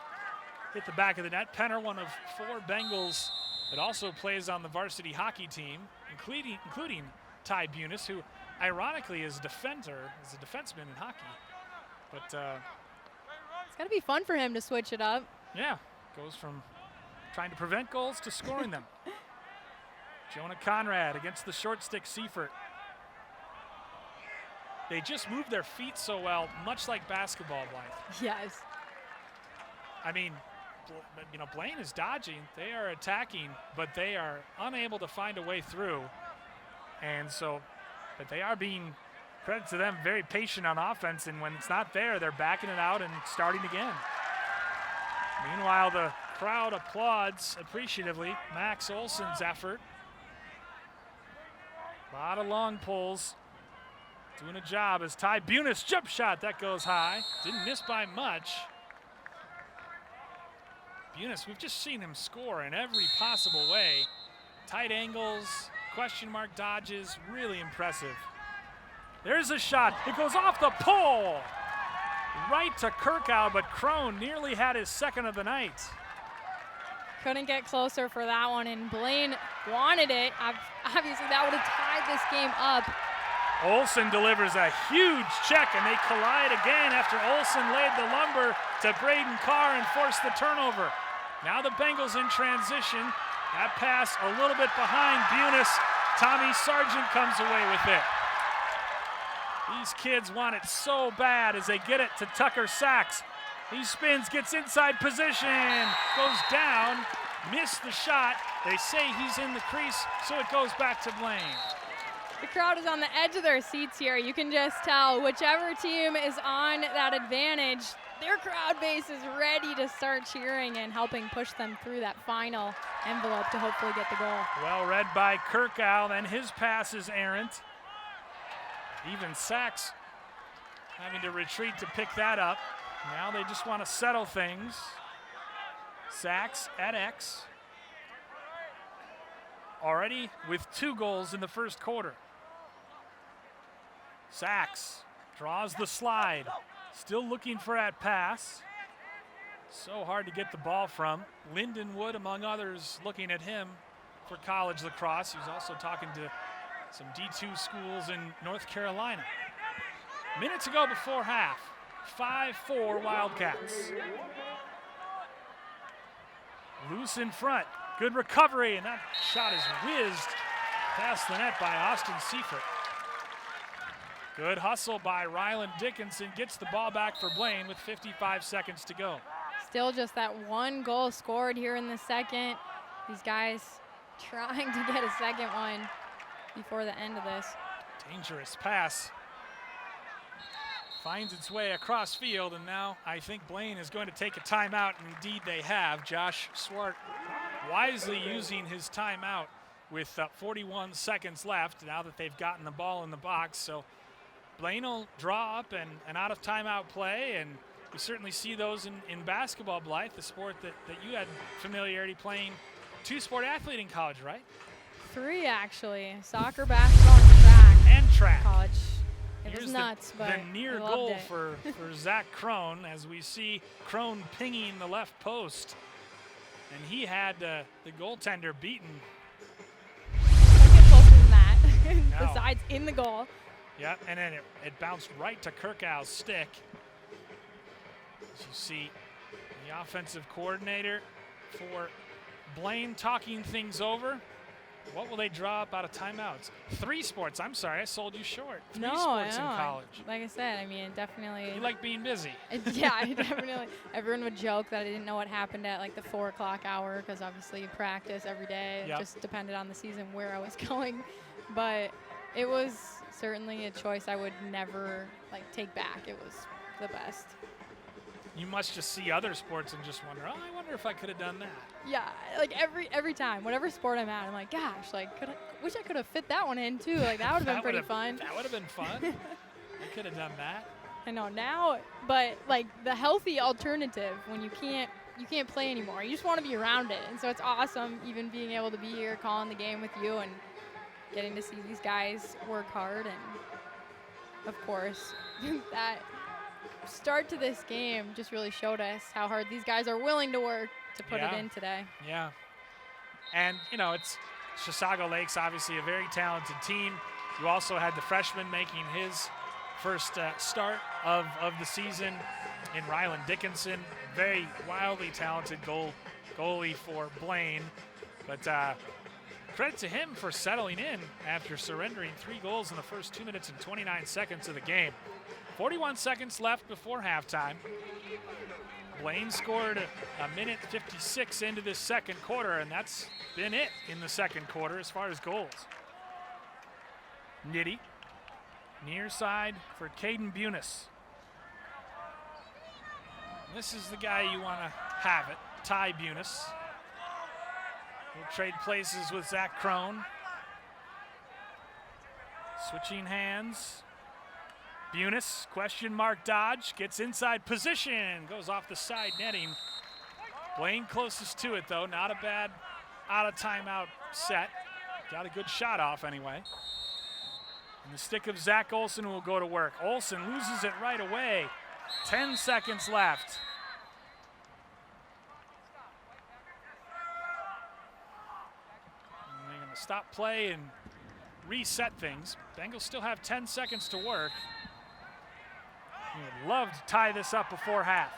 hit the back of the net. Penner, one of 4 Bengals that also plays on the varsity hockey team, including Ty Bunis, who ironically is a defenseman in hockey. But it's got to be fun for him to switch it up. yeah, goes from trying to prevent goals to scoring them. Jonah Conrad against the short stick Seifert. They just move their feet so well, much like basketball, Blythe. Yes. I mean, Blaine is dodging. They are attacking, but they are unable to find a way through. And so, but they are being, credit to them, very patient on offense. And when it's not there, they're backing it out and starting again. Meanwhile, the crowd applauds appreciatively Max Olson's effort. A lot of long pulls. Doing a job as Ty Bunis jump shot. That goes high. Didn't miss by much. Bunis, we've just seen him score in every possible way. Tight angles, question mark dodges, really impressive. There's a shot. It goes off the pole. Right to Kirkow, but Crone nearly had his second of the night. Couldn't get closer for that one, and Blaine wanted it. Obviously, that would have tied this game up. Olson delivers a huge check, and they collide again after Olson laid the lumber to Braden Carr and forced the turnover. Now the Bengals in transition. That pass a little bit behind Bunis. Tommy Sargent comes away with it. These kids want it so bad as they get it to Tucker Sachs. He spins, gets inside position, goes down, missed the shot. They say he's in the crease, so it goes back to Blaine. The crowd is on the edge of their seats here. You can just tell whichever team is on that advantage, their crowd base is ready to start cheering and helping push them through that final envelope to hopefully get the goal. Well read by Kirkow, and his pass is errant. Even Sachs having to retreat to pick that up. Now they just want to settle things. Sachs at X. Already with 2 goals in the first quarter. Sachs draws the slide. Still looking for that pass. So hard to get the ball from. Lyndon Wood, among others, looking at him for college lacrosse. He was also talking to some D2 schools in North Carolina. Minutes ago before half, 5-4 Wildcats. Loose in front. Good recovery, and that shot is whizzed past the net by Austin Seifert. Good hustle by Ryland Dickinson. Gets the ball back for Blaine with 55 seconds to go. Still just that 1 goal scored here in the second. These guys trying to get a second one before the end of this. Dangerous pass. Finds its way across field, and now I think Blaine is going to take a timeout, and indeed they have. Josh Swart wisely using his timeout with 41 seconds left now that they've gotten the ball in the box. So Blaine will draw up and out of timeout play, and we certainly see those in basketball, Blythe, the sport that you had familiarity playing. 2-sport athlete in college, right? 3 actually. Soccer, basketball, and track. And track. College. It Here's was nuts, but the near I loved goal it. for Zach Crone, as we see Crone pinging the left post. And he had the goaltender beaten. Don't get closer than that. No. Besides in the goal. Yep, and then it bounced right to Kirkow's stick. As you see the offensive coordinator for Blaine talking things over. What will they draw up out of timeouts? 3 sports. I'm sorry, I sold you short. 3 No, sports I know. in college. Like I said, I mean, definitely. You like being busy. Yeah, I definitely. Everyone would joke that I didn't know what happened at like the 4 o'clock hour because obviously you practice every day. Yep. It just depended on the season where I was going. But it was certainly a choice I would never take back. It was the best. You must just see other sports and just wonder, I wonder if I could have done that. Yeah, every time, whatever sport I'm at, I'm like, gosh, wish I could have fit that one in too. That would have been pretty fun. That would have been fun. I could have done that. I know now, but like the healthy alternative when you can't play anymore. You just want to be around it, and so it's awesome even being able to be here calling the game with you and getting to see these guys work hard. And of course, that start to this game just really showed us how hard these guys are willing to work to put it in today. Yeah, and you know, it's Chisago Lakes, obviously a very talented team. You also had the freshman making his first start of the season in Rylan Dickinson. Very wildly talented goalie for Blaine. But credit to him for settling in after surrendering 3 goals in the first 2 minutes and 29 seconds of the game. 41 seconds left before halftime. Blaine scored a minute 56 into this second quarter, and that's been it in the second quarter as far as goals. Nitty, near side for Caden Bunis. This is the guy you want to have it, Ty Bunis. He'll trade places with Zach Crone. Switching hands. Bunis, question mark dodge, gets inside position, goes off the side netting. Blaine closest to it though, not a bad out of timeout set. Got a good shot off anyway. And the stick of Zach Olson will go to work. Olson loses it right away. 10 seconds left. And they're going to stop play and reset things. Bengals still have 10 seconds to work. He would love to tie this up before half.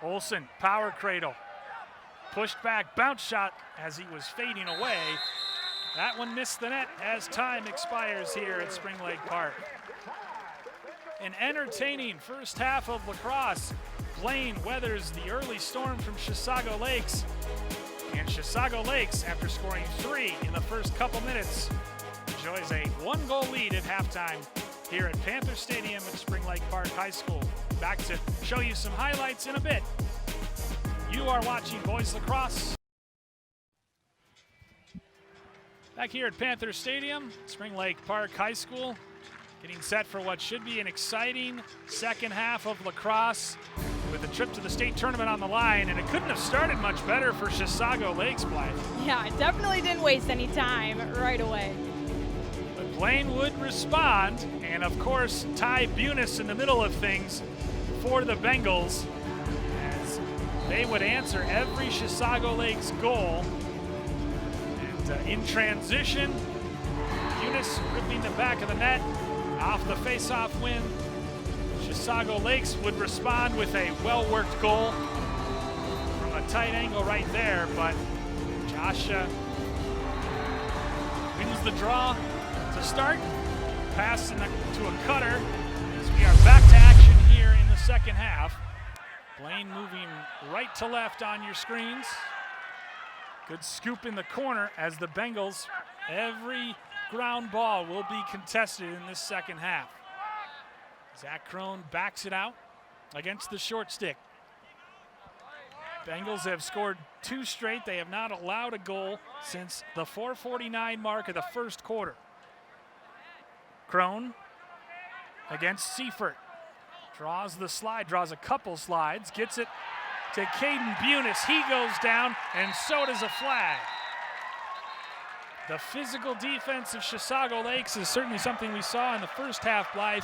Olson, power cradle. Pushed back, bounce shot as he was fading away. That one missed the net as time expires here at Spring Lake Park. An entertaining first half of lacrosse. Blaine weathers the early storm from Chisago Lakes. And Chisago Lakes, after scoring 3 in the first couple minutes, enjoys a 1-goal lead at halftime here at Panther Stadium at Spring Lake Park High School. Back to show you some highlights in a bit. You are watching Boys Lacrosse. Back here at Panther Stadium, Spring Lake Park High School, getting set for what should be an exciting second half of lacrosse with a trip to the state tournament on the line, and it couldn't have started much better for Chisago Lakes, Blythe. Yeah, it definitely didn't waste any time right away. But Blaine would respond, and of course, Ty Bunis in the middle of things for the Bengals, as they would answer every Chisago Lakes goal. In transition, Bunis ripping the back of the net off the face-off win. Chisago Lakes would respond with a well-worked goal from a tight angle right there, but Josh wins the draw to start. Pass to a cutter as we are back to action here in the second half. Blaine moving right to left on your screens. Good scoop in the corner as the Bengals, every ground ball will be contested in this second half. Zach Crone backs it out against the short stick. Bengals have scored 2 straight. They have not allowed a goal since the 4:49 mark of the first quarter. Crone against Seifert. Draws the slide, draws a couple slides, gets it to Caden Bunis. He goes down, and so does a flag. The physical defense of Chisago Lakes is certainly something we saw in the first half, Blythe,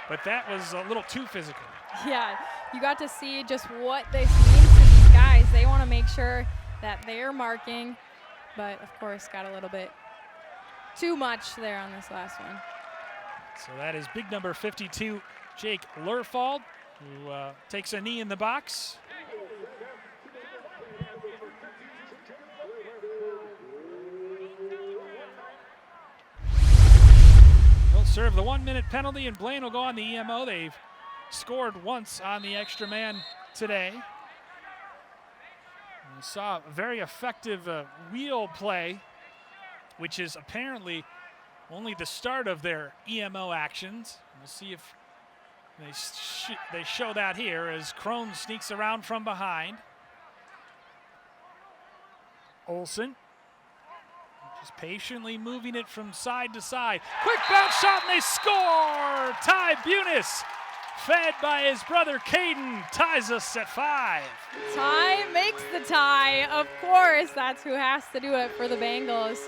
but that was a little too physical. Yeah, you got to see just what this means to these guys. They want to make sure that they're marking, but of course got a little bit too much there on this last one. So that is big number 52, Jake Lerfald, who takes a knee in the box. He'll serve the 1-minute penalty, and Blaine will go on the EMO. They've scored once on the extra man today. We saw a very effective wheel play, which is apparently only the start of their EMO actions. We'll see if they show that here as Crone sneaks around from behind. Olson just patiently moving it from side to side. Quick bounce shot, and they score! Ty Bunis fed by his brother Caden, ties us at 5. Ty makes the tie. Of course, that's who has to do it for the Bengals.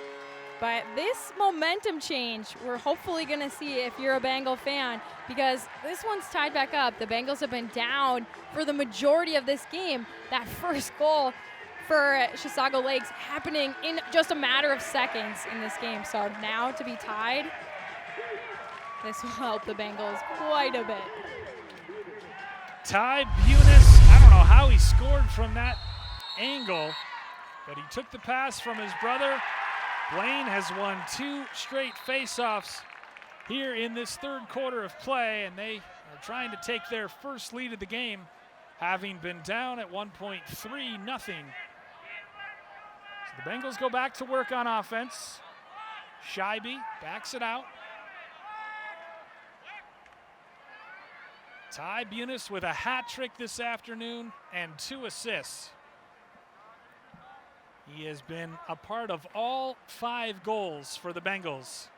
But this momentum change, we're hopefully going to see if you're a Bengal fan, because this one's tied back up. The Bengals have been down for the majority of this game. That first goal for Chisago Lakes happening in just a matter of seconds in this game. So now to be tied, this will help the Bengals quite a bit. Ty Bunis, I don't know how he scored from that angle, but he took the pass from his brother. Blaine has won 2 straight faceoffs here in this third quarter of play, and they are trying to take their first lead of the game, having been down at 1.3-0. So the Bengals go back to work on offense. Scheibe backs it out. Ty Bunis with a hat trick this afternoon and 2 assists. He has been a part of all 5 goals for the Bengals.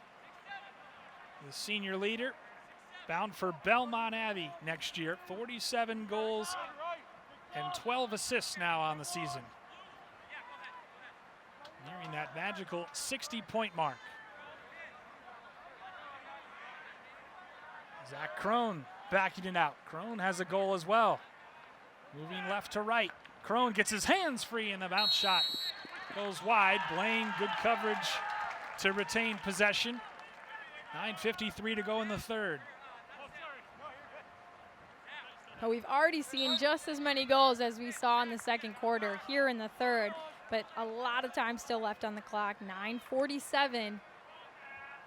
The senior leader, bound for Belmont Abbey next year. 47 goals and 12 assists now on the season. Nearing that magical 60-point mark. Zach Crone backing it out. Crone has a goal as well. Moving left to right. Crone gets his hands free and the bounce shot goes wide. Blaine, good coverage to retain possession. 9:53 to go in the third. But we've already seen just as many goals as we saw in the second quarter here in the third, but a lot of time still left on the clock. 9:47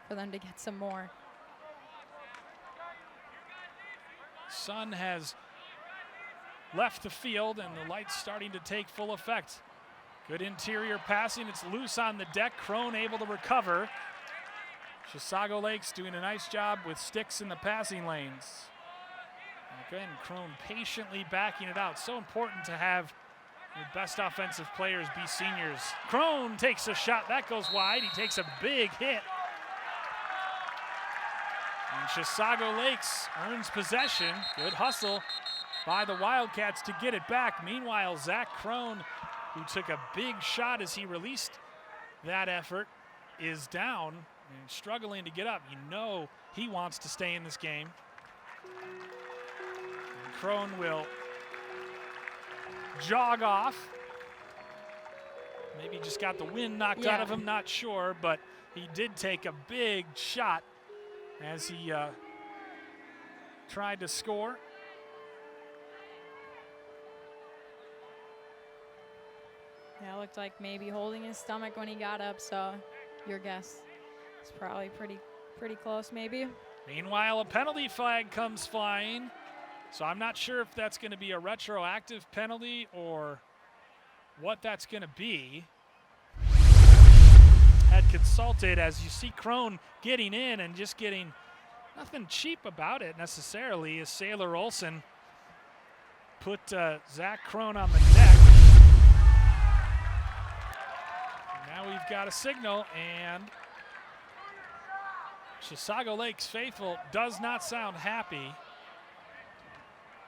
for them to get some more. Sun has left the field and the light's starting to take full effect. Good interior passing. It's loose on the deck. Crone able to recover. Chisago Lakes doing a nice job with sticks in the passing lanes. And again, Crone patiently backing it out. So important to have your best offensive players be seniors. Crone takes a shot. That goes wide. He takes a big hit. And Chisago Lakes earns possession. Good hustle by the Wildcats to get it back. Meanwhile, Zach Crone, who took a big shot as he released that effort, is down and struggling to get up. You know he wants to stay in this game. And Crone will jog off. Maybe just got the wind knocked out of him, not sure, but he did take a big shot as he tried to score. Yeah, it looked like maybe holding his stomach when he got up, so your guess is probably pretty close maybe. Meanwhile, a penalty flag comes flying, so I'm not sure if that's going to be a retroactive penalty or what that's going to be. Had consulted, as you see Crone getting in and just getting nothing cheap about it necessarily, as Sailor Olsen put Zach Crone on the deck. Now we've got a signal, and Chisago Lakes faithful does not sound happy,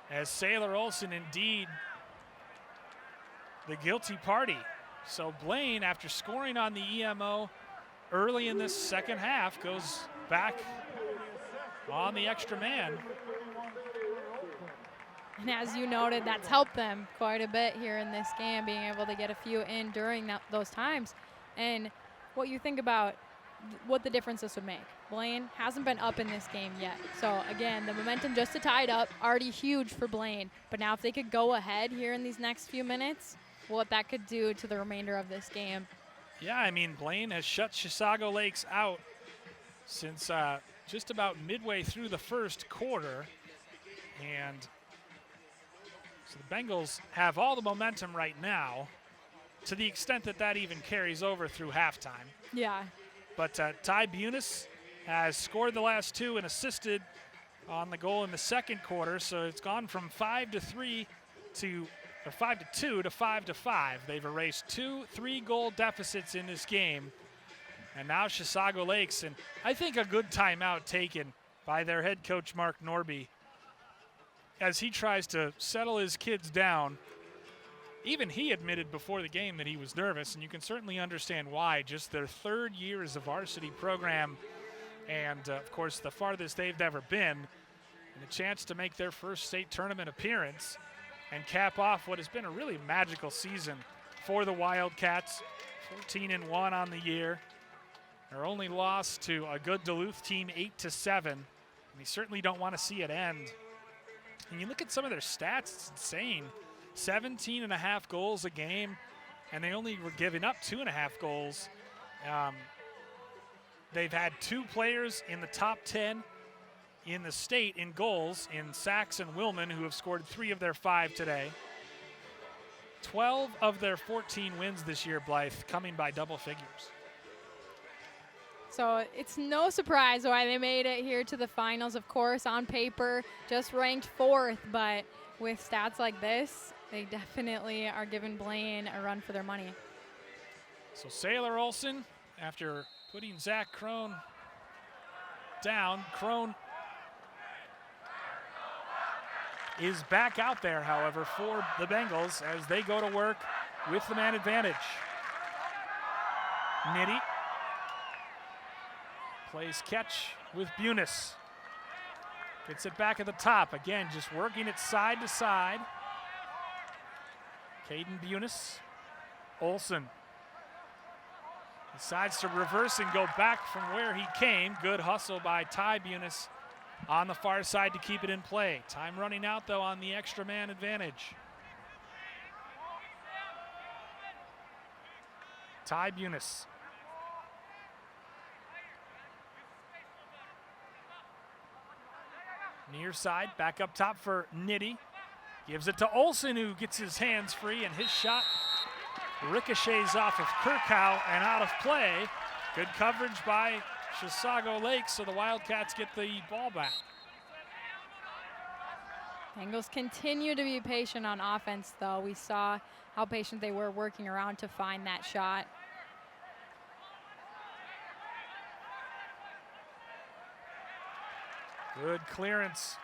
as Sailor Olsen indeed the guilty party. So Blaine, after scoring on the EMO early in this second half, goes back on the extra man. And as you noted, that's helped them quite a bit here in this game, being able to get a few in during those times. And what you think about what the difference this would make. Blaine hasn't been up in this game yet. So again, the momentum just to tie it up, already huge for Blaine. But now if they could go ahead here in these next few minutes, what that could do to the remainder of this game. Yeah, I mean, Blaine has shut Chisago Lakes out since just about midway through the first quarter. And so the Bengals have all the momentum right now, to the extent that that even carries over through halftime. Yeah. But Ty Bunis has scored the last 2 and assisted on the goal in the second quarter. So it's gone from 5-2 to 5-5. They've erased 2 3-goal deficits in this game. And now Chisago Lakes, and I think a good timeout taken by their head coach, Mark Norby, as he tries to settle his kids down. Even he admitted before the game that he was nervous, and you can certainly understand why. Just their third year as a varsity program, and of course the farthest they've ever been, and a chance to make their first state tournament appearance and cap off what has been a really magical season for the Wildcats. 14-1 on the year. Their only loss to a good Duluth team, 8-7, and we certainly don't want to see it end. And you look at some of their stats, it's insane. 17.5 goals a game, and they only were giving up 2.5 goals. They've had 2 players in the top 10 in the state in goals in Sachs and Willman, who have scored 3 of their 5 today. 12 of their 14 wins this year, Blythe, coming by double figures. So it's no surprise why they made it here to the finals. Of course, on paper, just ranked 4th, but with stats like this, they definitely are giving Blaine a run for their money. So Sailor Olsen, after putting Zach Crone down, Crone is back out there, however, for the Bengals as they go to work with the man advantage. Nitty plays catch with Bunis. Gets it back at the top. Again, just working it side to side. Caden Bunis. Olsen decides to reverse and go back from where he came. Good hustle by Ty Bunis on the far side to keep it in play. Time running out, though, on the extra man advantage. Ty Bunis. Near side, back up top for Nitty. Gives it to Olsen, who gets his hands free, and his shot ricochets off of Kirkhow and out of play. Good coverage by Chisago Lakes, so the Wildcats get the ball back. Bengals continue to be patient on offense, though. We saw how patient they were working around to find that shot. Good clearance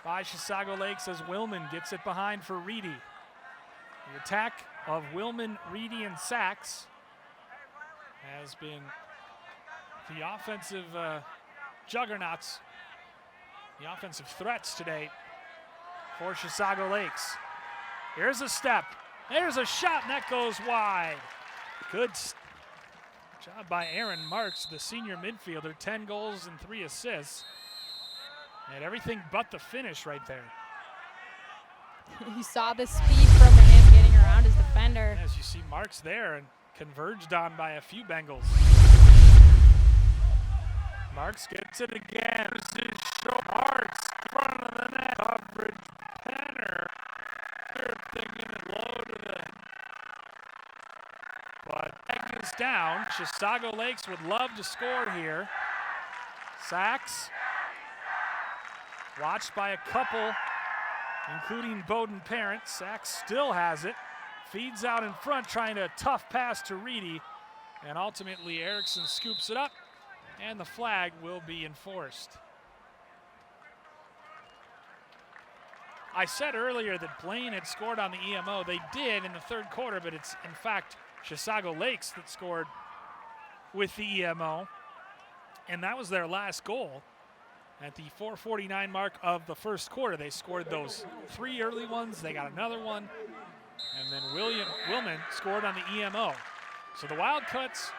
by Chisago Lakes as Willman gets it behind for Reedy. The attack of Willman, Reedy, and Sachs has been the offensive juggernauts, the offensive threats today for Chisago Lakes. Here's a step. There's a shot, and that goes wide. Good job by Aaron Marks, the senior midfielder. 10 goals and 3 assists. And everything but the finish right there. You saw the speed from him getting around his defender. As you see Marks there and converged on by a few Bengals. Marks gets it again. This is Marks in front of the net. Coverage Penner. They're thinking it low to the. But egg is down. Chisago Lakes would love to score here. Sachs. Watched by a couple, including Bowden Parent. Sachs still has it. Feeds out in front, trying a tough pass to Reedy. And ultimately, Erickson scoops it up, and the flag will be enforced. I said earlier that Blaine had scored on the EMO. They did in the third quarter, but it's, in fact, Chisago Lakes that scored with the EMO. And that was their last goal. At the 4:49 mark of the first quarter, they scored those 3 early ones. They got another one. And then Willman scored on the EMO. So the Wildcats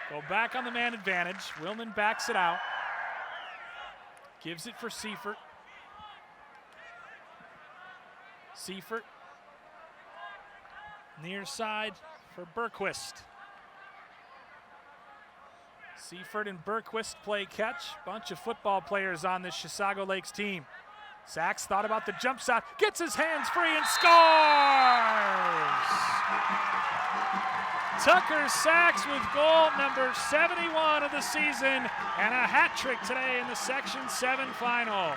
go back on the man advantage. Willman backs it out. Gives it for Seifert. Seifert. Near side for Bergquist. Seifert and Bergquist play catch. Bunch of football players on this Chisago Lakes team. Sachs thought about the jump shot, gets his hands free and scores! Tucker Sachs with goal number 71 of the season and a hat trick today in the Section 7 final.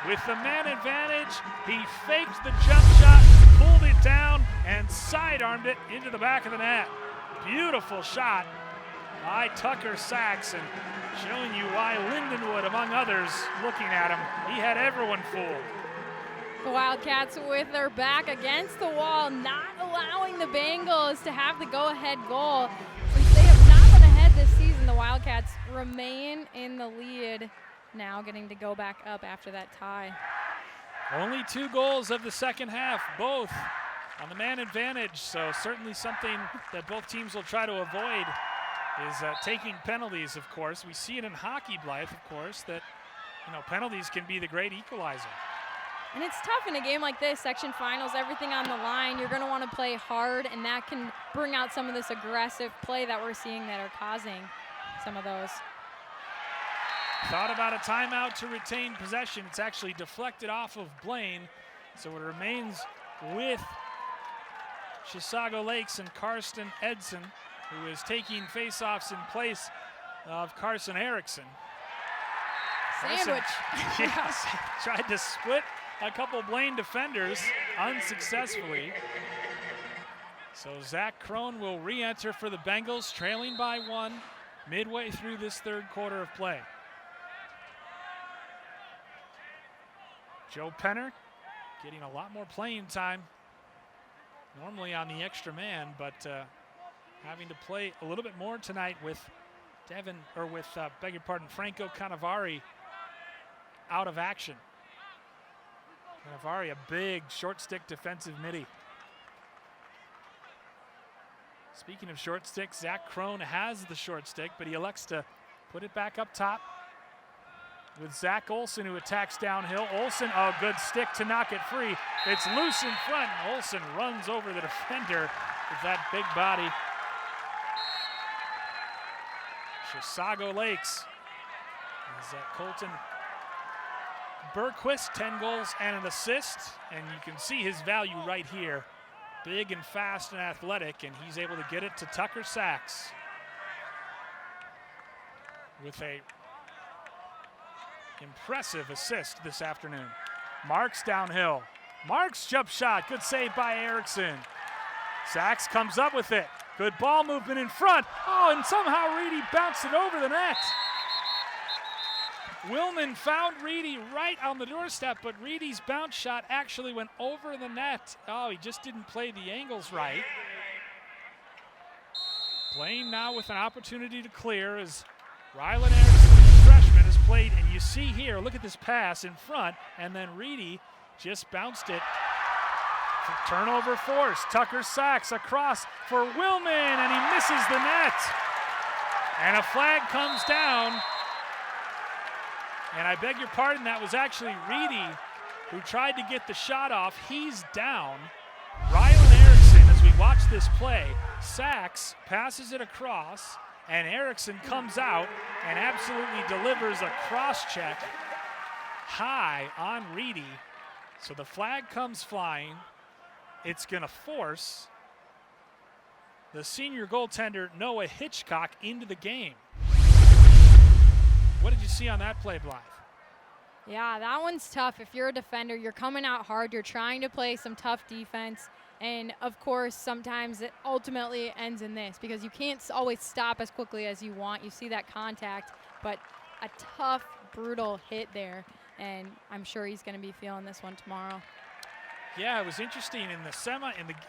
With the man advantage, he faked the jump shot, pulled it down, and sidearmed it into the back of the net. Beautiful shot by Tucker Sachs, and showing you why Lindenwood, among others, looking at him. He had everyone fooled. The Wildcats with their back against the wall, not allowing the Bengals to have the go-ahead goal. Since they have not been ahead this season, the Wildcats remain in the lead, now getting to go back up after that tie. Only 2 goals of the second half, both on the man advantage, so certainly something that both teams will try to avoid is taking penalties, of course. We see it in hockey, Blythe, of course, that penalties can be the great equalizer. And it's tough in a game like this, section finals, everything on the line. You're going to want to play hard, and that can bring out some of this aggressive play that we're seeing that are causing some of those. Thought about a timeout to retain possession. It's actually deflected off of Blaine, so it remains with Chisago Lakes and Karsten Edson, who is taking faceoffs in place of Carson Erickson. Sandwich. Yes, tried to split a couple Blaine defenders unsuccessfully. So Zach Crone will re-enter for the Bengals, trailing by 1 midway through this third quarter of play. Joe Penner getting a lot more playing time, normally on the extra man, but having to play a little bit more tonight with Franco Canavari out of action. Canavari, a big short stick defensive midi. Speaking of short sticks, Zach Crone has the short stick, but he elects to put it back up top with Zach Olson, who attacks downhill. Olson, a good stick to knock it free. It's loose in front. Olson runs over the defender with that big body. Chisago Lakes is Colton Bergquist, 10 goals and an assist, and you can see his value right here. Big and fast and athletic, and he's able to get it to Tucker Sachs with a impressive assist this afternoon. Marks downhill. Marks jump shot, good save by Erickson. Sachs comes up with it. Good ball movement in front. Oh, and somehow Reedy bounced it over the net. Willman found Reedy right on the doorstep, but Reedy's bounce shot actually went over the net. Oh, he just didn't play the angles right. Blaine now with an opportunity to clear as Rylan Erickson, the freshman, has played, and you see here, look at this pass in front, and then Reedy just bounced it. Turnover force. Tucker Sachs across for Willman, and he misses the net. And a flag comes down. And I beg your pardon, that was actually Reedy who tried to get the shot off. He's down. Rylan Erickson, as we watch this play, Sachs passes it across, and Erickson comes out and absolutely delivers a cross check high on Reedy. So the flag comes flying. It's going to force the senior goaltender Noah Hitchcock into the game. What did you see on that play, Blythe? Yeah, that one's tough. If you're a defender, you're coming out hard. You're trying to play some tough defense. And, of course, sometimes it ultimately ends in this because you can't always stop as quickly as you want. You see that contact, but a tough, brutal hit there. And I'm sure he's going to be feeling this one tomorrow. Yeah, it was interesting in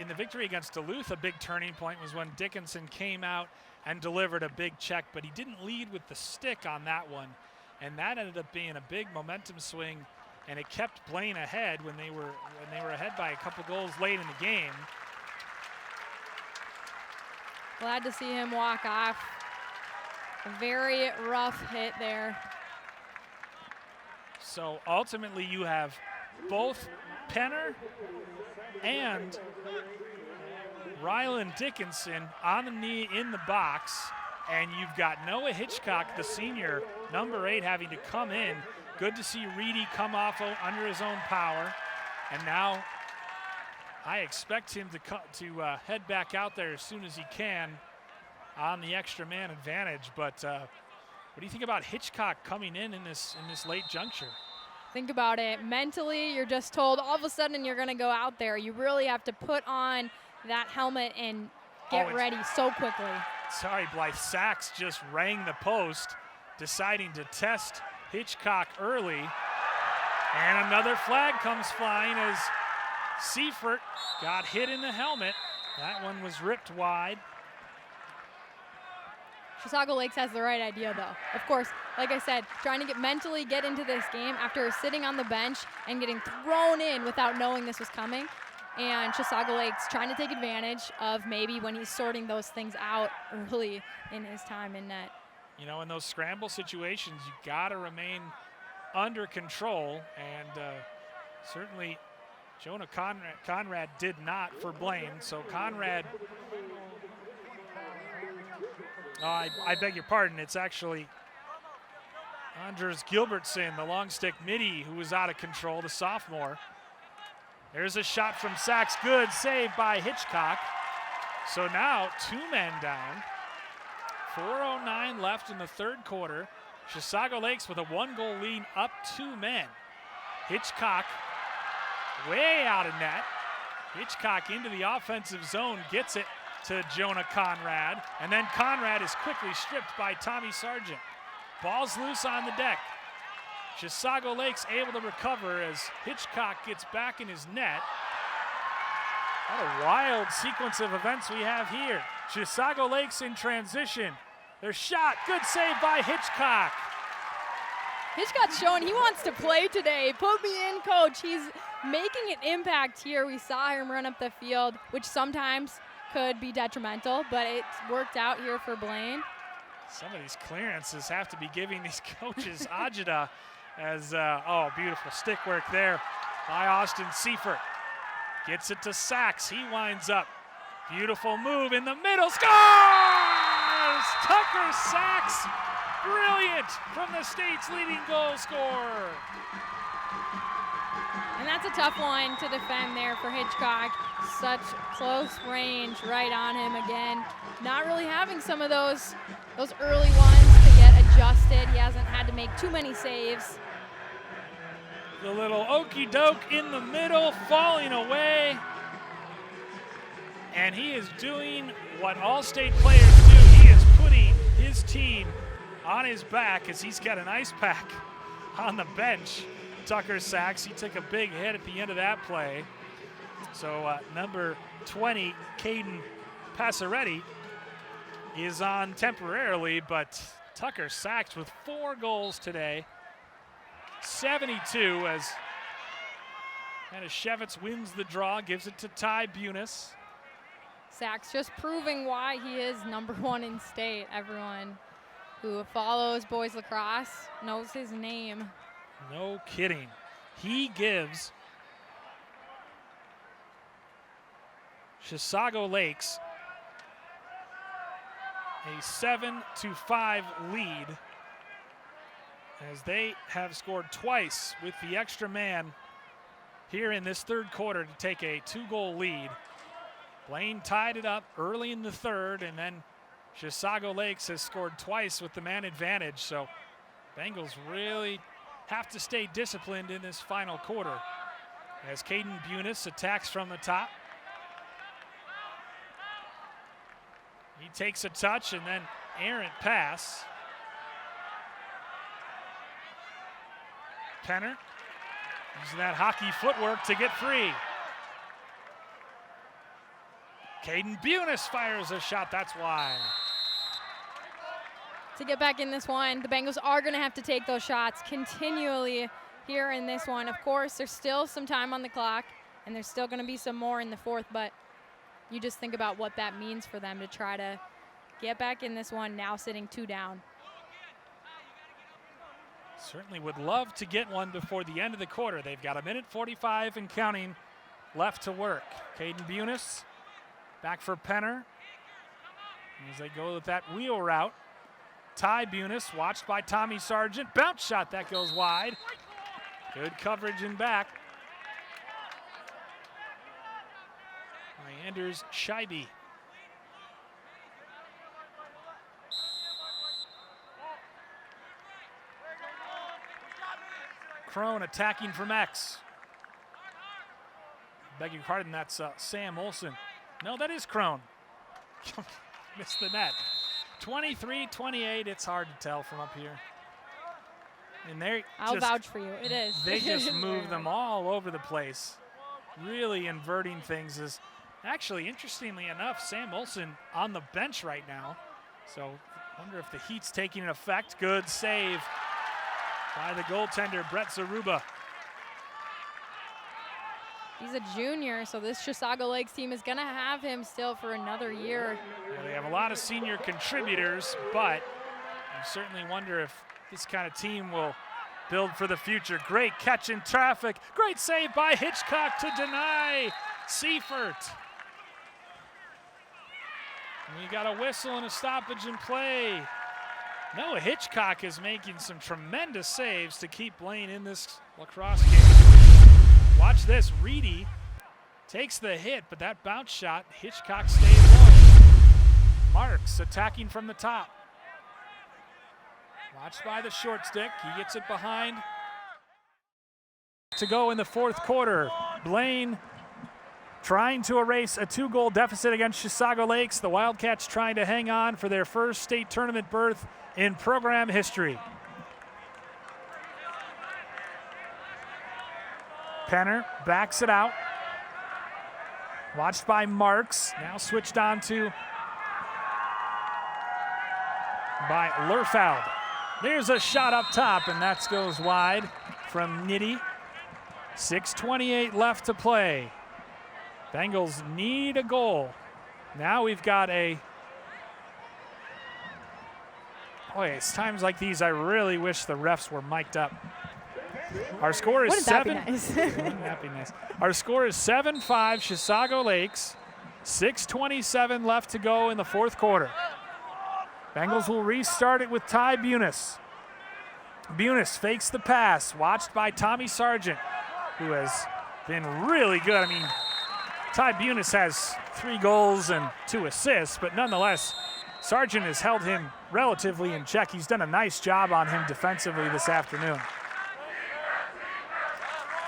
the victory against Duluth. A big turning point was when Dickinson came out and delivered a big check, but he didn't lead with the stick on that one, and that ended up being a big momentum swing, and it kept Blaine ahead when they were ahead by a couple goals late in the game. Glad to see him walk off. A very rough hit there. So ultimately, you have both Penner and Rylan Dickinson on the knee in the box, and you've got Noah Hitchcock, the senior, number 8, having to come in. Good to see Reedy come off under his own power, and now I expect him to head back out there as soon as he can on the extra man advantage. But what do you think about Hitchcock coming in this late juncture? Think about it. Mentally, you're just told all of a sudden you're going to go out there. You really have to put on that helmet and get ready so quickly. Sorry, Blythe. Sachs just rang the post, deciding to test Hitchcock early. And another flag comes flying as Seifert got hit in the helmet. That one was ripped wide. Chisago Lakes has the right idea, though. Of course, like I said, trying to mentally get into this game after sitting on the bench and getting thrown in without knowing this was coming. And Chisago Lakes trying to take advantage of maybe when he's sorting those things out early in his time in net. You know, in those scramble situations, you got to remain under control, and certainly Jonah Conrad did not for Blaine. So Conrad, I beg your pardon, it's actually Anders Gilbertson, the long stick midi, who was out of control, the sophomore. There's a shot from Sachs, good save by Hitchcock. So now 2 men down. 4:09 left in the third quarter. Chisago Lakes with a 1-goal lead, up 2 men. Hitchcock way out of net. Hitchcock into the offensive zone, gets it to Jonah Conrad, and then Conrad is quickly stripped by Tommy Sargent. Ball's loose on the deck. Chisago Lakes able to recover as Hitchcock gets back in his net. What a wild sequence of events we have here. Chisago Lakes in transition. Their shot, good save by Hitchcock. Hitchcock's showing he wants to play today. Put me in, coach. He's making an impact here. We saw him run up the field, which sometimes could be detrimental, but it's worked out here for Blaine. Some of these clearances have to be giving these coaches agita as, beautiful stick work there by Austin Seifert. Gets it to Sachs. He winds up. Beautiful move in the middle. Scores! Tucker Sachs, brilliant from the state's leading goal scorer. And that's a tough one to defend there for Hitchcock. Such close range right on him again. Not really having some of those early ones to get adjusted. He hasn't had to make too many saves. The little okey doke in the middle, falling away. And he is doing what all state players do. He is putting his team on his back as he's got an ice pack on the bench. Tucker Sachs, he took a big hit at the end of that play. So number 20, Caden Passaretti, is on temporarily, but Tucker Sachs with 4 goals today. 72 as Manischewitz wins the draw, gives it to Ty Bunis. Sachs just proving why he is number 1 in state. Everyone who follows boys lacrosse knows his name. No kidding. He gives Chisago Lakes a 7-5 lead as they have scored twice with the extra man here in this third quarter to take a 2-goal lead. Blaine tied it up early in the third, and then Chisago Lakes has scored twice with the man advantage. So Bengals really have to stay disciplined in this final quarter as Caden Bunis attacks from the top. He takes a touch and then errant pass. Penner using that hockey footwork to get free. Caden Bunis fires a shot, that's wide. To get back in this one, the Bengals are going to have to take those shots continually here in this one. Of course, there's still some time on the clock, and there's still going to be some more in the fourth, but you just think about what that means for them to try to get back in this one, now sitting 2 down. Certainly would love to get one before the end of the quarter. They've got 1:45 and counting left to work. Caden Bunis back for Penner as they go with that wheel route. Ty Bunis, watched by Tommy Sargent. Bounce shot, that goes wide. Good coverage in back by Anders Scheibe. Crone attacking from X. Beg your pardon, that's Sam Olsen. No, that is Crone. Missed the net. 23-28, it's hard to tell from up here. And I'll vouch for you, it is. They just move them all over the place, really inverting things. Is actually, interestingly enough, Sam Olsen on the bench right now. So I wonder if the heat's taking an effect. Good save by the goaltender, Brett Zaruba. He's a junior, so this Chisago Lakes team is going to have him still for another year. Yeah, they have a lot of senior contributors, but you certainly wonder if this kind of team will build for the future. Great catch in traffic. Great save by Hitchcock to deny Seifert. And you got a whistle and a stoppage in play. Noah Hitchcock is making some tremendous saves to keep Blaine in this lacrosse game. Watch this, Reedy takes the hit, but that bounce shot, Hitchcock stayed low. Marks attacking from the top. Watched by the short stick, he gets it behind. To go in the fourth quarter, Blaine trying to erase a 2-goal deficit against Chisago Lakes. The Wildcats trying to hang on for their first state tournament berth in program history. Penner backs it out. Watched by Marks. Now switched on to by Lerfeld. There's a shot up top, and that goes wide from Nitty. 6:28 left to play. Bengals need a goal. Now we've got a... Boy, it's times like these I really wish the refs were mic'd up. Our score is Wouldn't that be nice? Wouldn't that be nice? Our score is 7-5 Chisago Lakes. 6:27 left to go in the fourth quarter. Bengals will restart it with Ty Bunis. Bunis fakes the pass, watched by Tommy Sargent, who has been really good. I mean, Ty Bunis has 3 goals and 2 assists, but nonetheless, Sargent has held him relatively in check. He's done a nice job on him defensively this afternoon.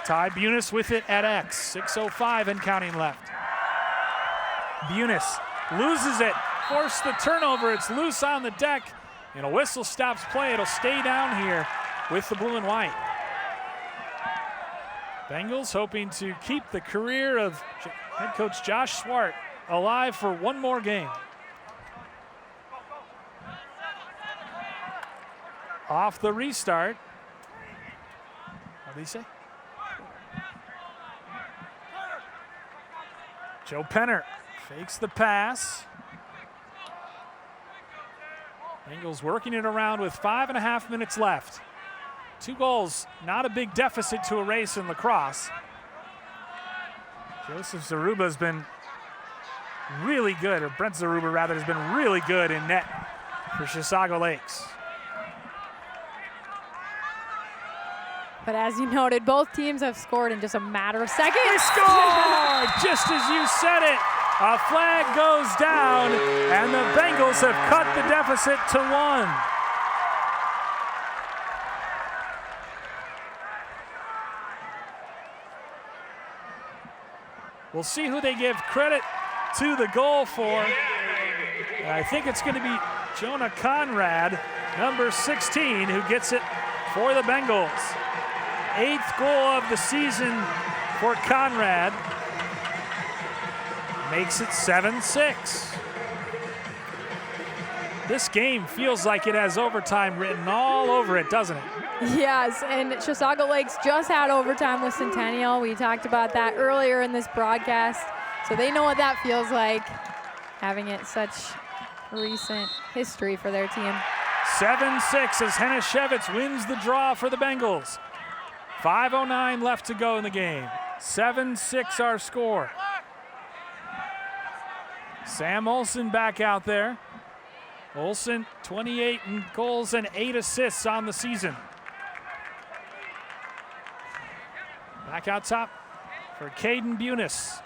Ty Bunis with it at X. 6:05 and counting left. Bunis loses it, forced the turnover. It's loose on the deck, and a whistle stops play. It'll stay down here with the blue and white. Bengals hoping to keep the career of head coach Josh Swart alive for one more game. Off the restart. What did he say? Joe Penner fakes the pass. Bengals working it around with 5.5 minutes left. 2 goals, not a big deficit to erase in lacrosse. Joseph Zaruba has been really good, or Brent Zaruba rather, has been really good in net for Chisago Lakes. But as you noted, both teams have scored in just a matter of seconds. They scored! Just as you said it, a flag goes down, and the Bengals have cut the deficit to 1. We'll see who they give credit to the goal for. And I think it's going to be Jonah Conrad, number 16, who gets it for the Bengals. 8th goal of the season for Conrad. Makes it 7-6. This game feels like it has overtime written all over it, doesn't it? Yes, and Chisago Lakes just had overtime with Centennial. We talked about that earlier in this broadcast. So they know what that feels like, having it such recent history for their team. 7-6 as Henishevitz wins the draw for the Bengals. 5:09 left to go in the game. 7-6 our score. Sam Olsen back out there. Olsen, 28 goals and 8 assists on the season. Back out top for Caden Bunis.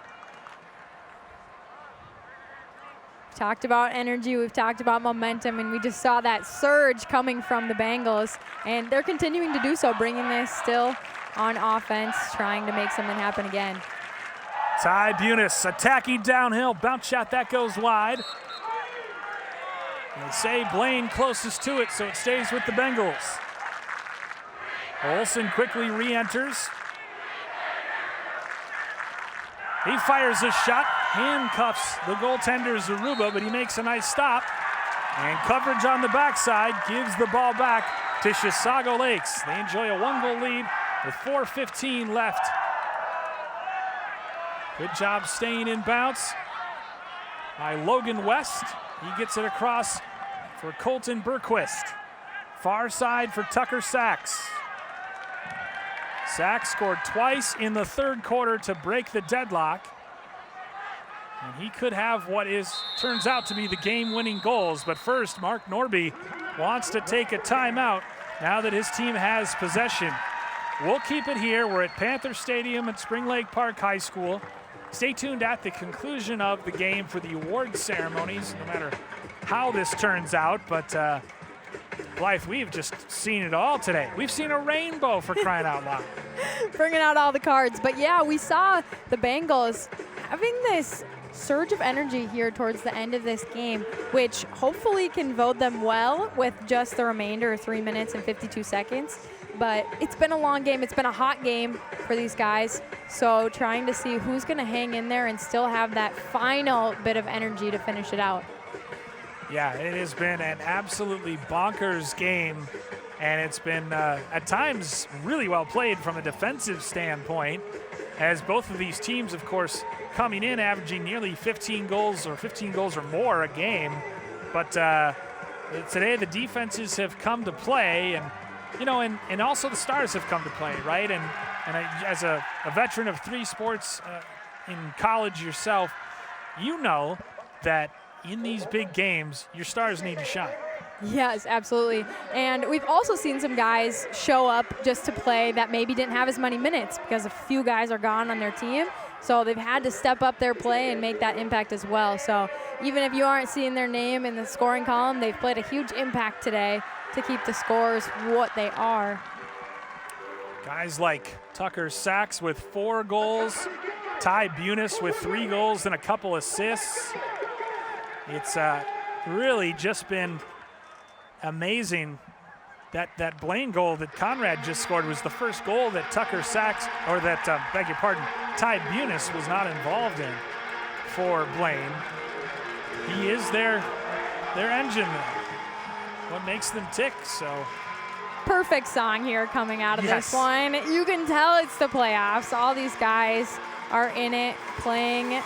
We've talked about energy, we've talked about momentum, and we just saw that surge coming from the Bengals, and they're continuing to do so, bringing this still on offense, trying to make something happen again. Ty Bunis attacking downhill, bounce shot that goes wide. They say Blaine closest to it, so it stays with the Bengals. Olsen quickly re-enters. He fires a shot, handcuffs the goaltender Zaruba, but he makes a nice stop. And coverage on the backside gives the ball back to Chisago Lakes. They enjoy a 1-goal lead with 4:15 left. Good job staying in bounce by Logan West. He gets it across for Colton Bergquist. Far side for Tucker Sachs. Sachs scored twice in the third quarter to break the deadlock. And he could have what turns out to be the game-winning goals. But first, Mark Norby wants to take a timeout now that his team has possession. We'll keep it here. We're at Panther Stadium at Spring Lake Park High School. Stay tuned at the conclusion of the game for the awards ceremonies, no matter how this turns out. But Blythe, we've just seen it all today. We've seen a rainbow, for crying out loud. Bringing out all the cards. But yeah, we saw the Bengals having this surge of energy here towards the end of this game, which hopefully can bode them well with just the remainder of 3 minutes and 52 seconds. But it's been a long game. It's been a hot game for these guys. So trying to see who's going to hang in there and still have that final bit of energy to finish it out. Yeah, it has been an absolutely bonkers game, and it's been at times really well played from a defensive standpoint, as both of these teams, of course, coming in averaging nearly 15 goals or more a game. But today the defenses have come to play, and and also the stars have come to play, right? And as a veteran of 3 sports in college yourself, you know that in these big games, your stars need to shine. Yes, absolutely. And we've also seen some guys show up just to play that maybe didn't have as many minutes because a few guys are gone on their team. So they've had to step up their play and make that impact as well. So even if you aren't seeing their name in the scoring column, they've played a huge impact today to keep the scores what they are. Guys like Tucker Sachs with 4 goals, Ty Bunis with 3 goals and a couple assists. It's really just been amazing. That Blaine goal that Conrad just scored was the first goal that Tucker Sachs, or that, beg your pardon, Ty Bunis was not involved in for Blaine. He is their engine, what makes them tick, so. Perfect song here coming out of Yes. this one. You can tell it's the playoffs. All these guys are in it, playing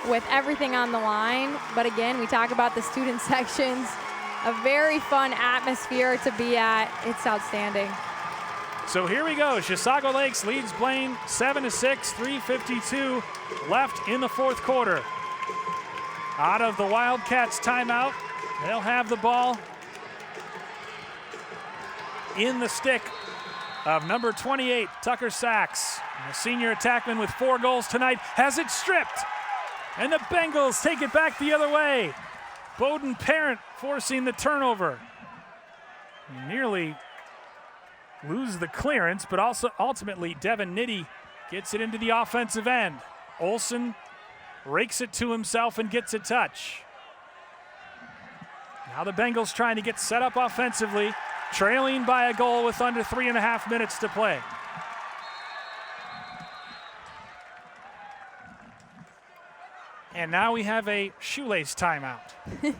with everything on the line. But again, we talk about the student sections. A very fun atmosphere to be at. It's outstanding. So here we go. Chisago Lakes leads Blaine 7-6, 3:52 left in the fourth quarter. Out of the Wildcats timeout, they'll have the ball in the stick of number 28, Tucker Sachs. The senior attackman with 4 goals tonight has it stripped. And the Bengals take it back the other way. Bowden Parent forcing the turnover. Nearly lose the clearance, but also ultimately Devin Nitty gets it into the offensive end. Olsen rakes it to himself and gets a touch. Now the Bengals trying to get set up offensively, trailing by a goal with under 3.5 minutes to play. And now we have a shoelace timeout. I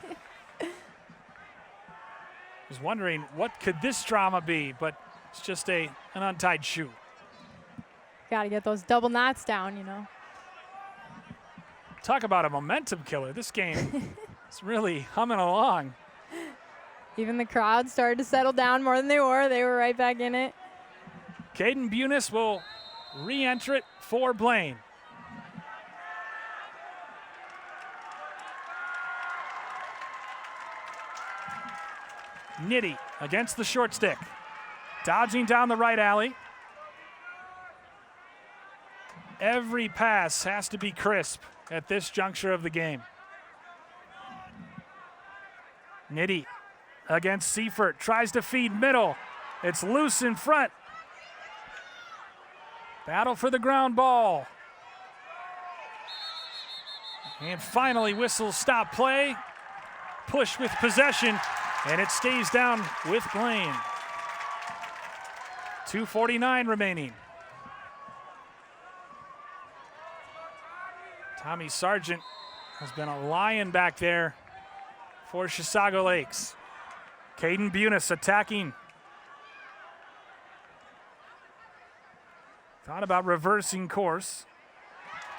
was wondering, what could this drama be? But it's just an untied shoe. Got to get those double knots down, Talk about a momentum killer. This game is really humming along. Even the crowd started to settle down more than they were. They were right back in it. Caden Bunis will re-enter it for Blaine. Nitty against the short stick. Dodging down the right alley. Every pass has to be crisp at this juncture of the game. Nitty against Seifert. Tries to feed middle. It's loose in front. Battle for the ground ball. And finally whistles stop play. push with possession, and it stays down with Blaine. 2:49 remaining. Tommy Sargent has been a lion back there for Chisago Lakes. Caden Bunis attacking. Thought about reversing course,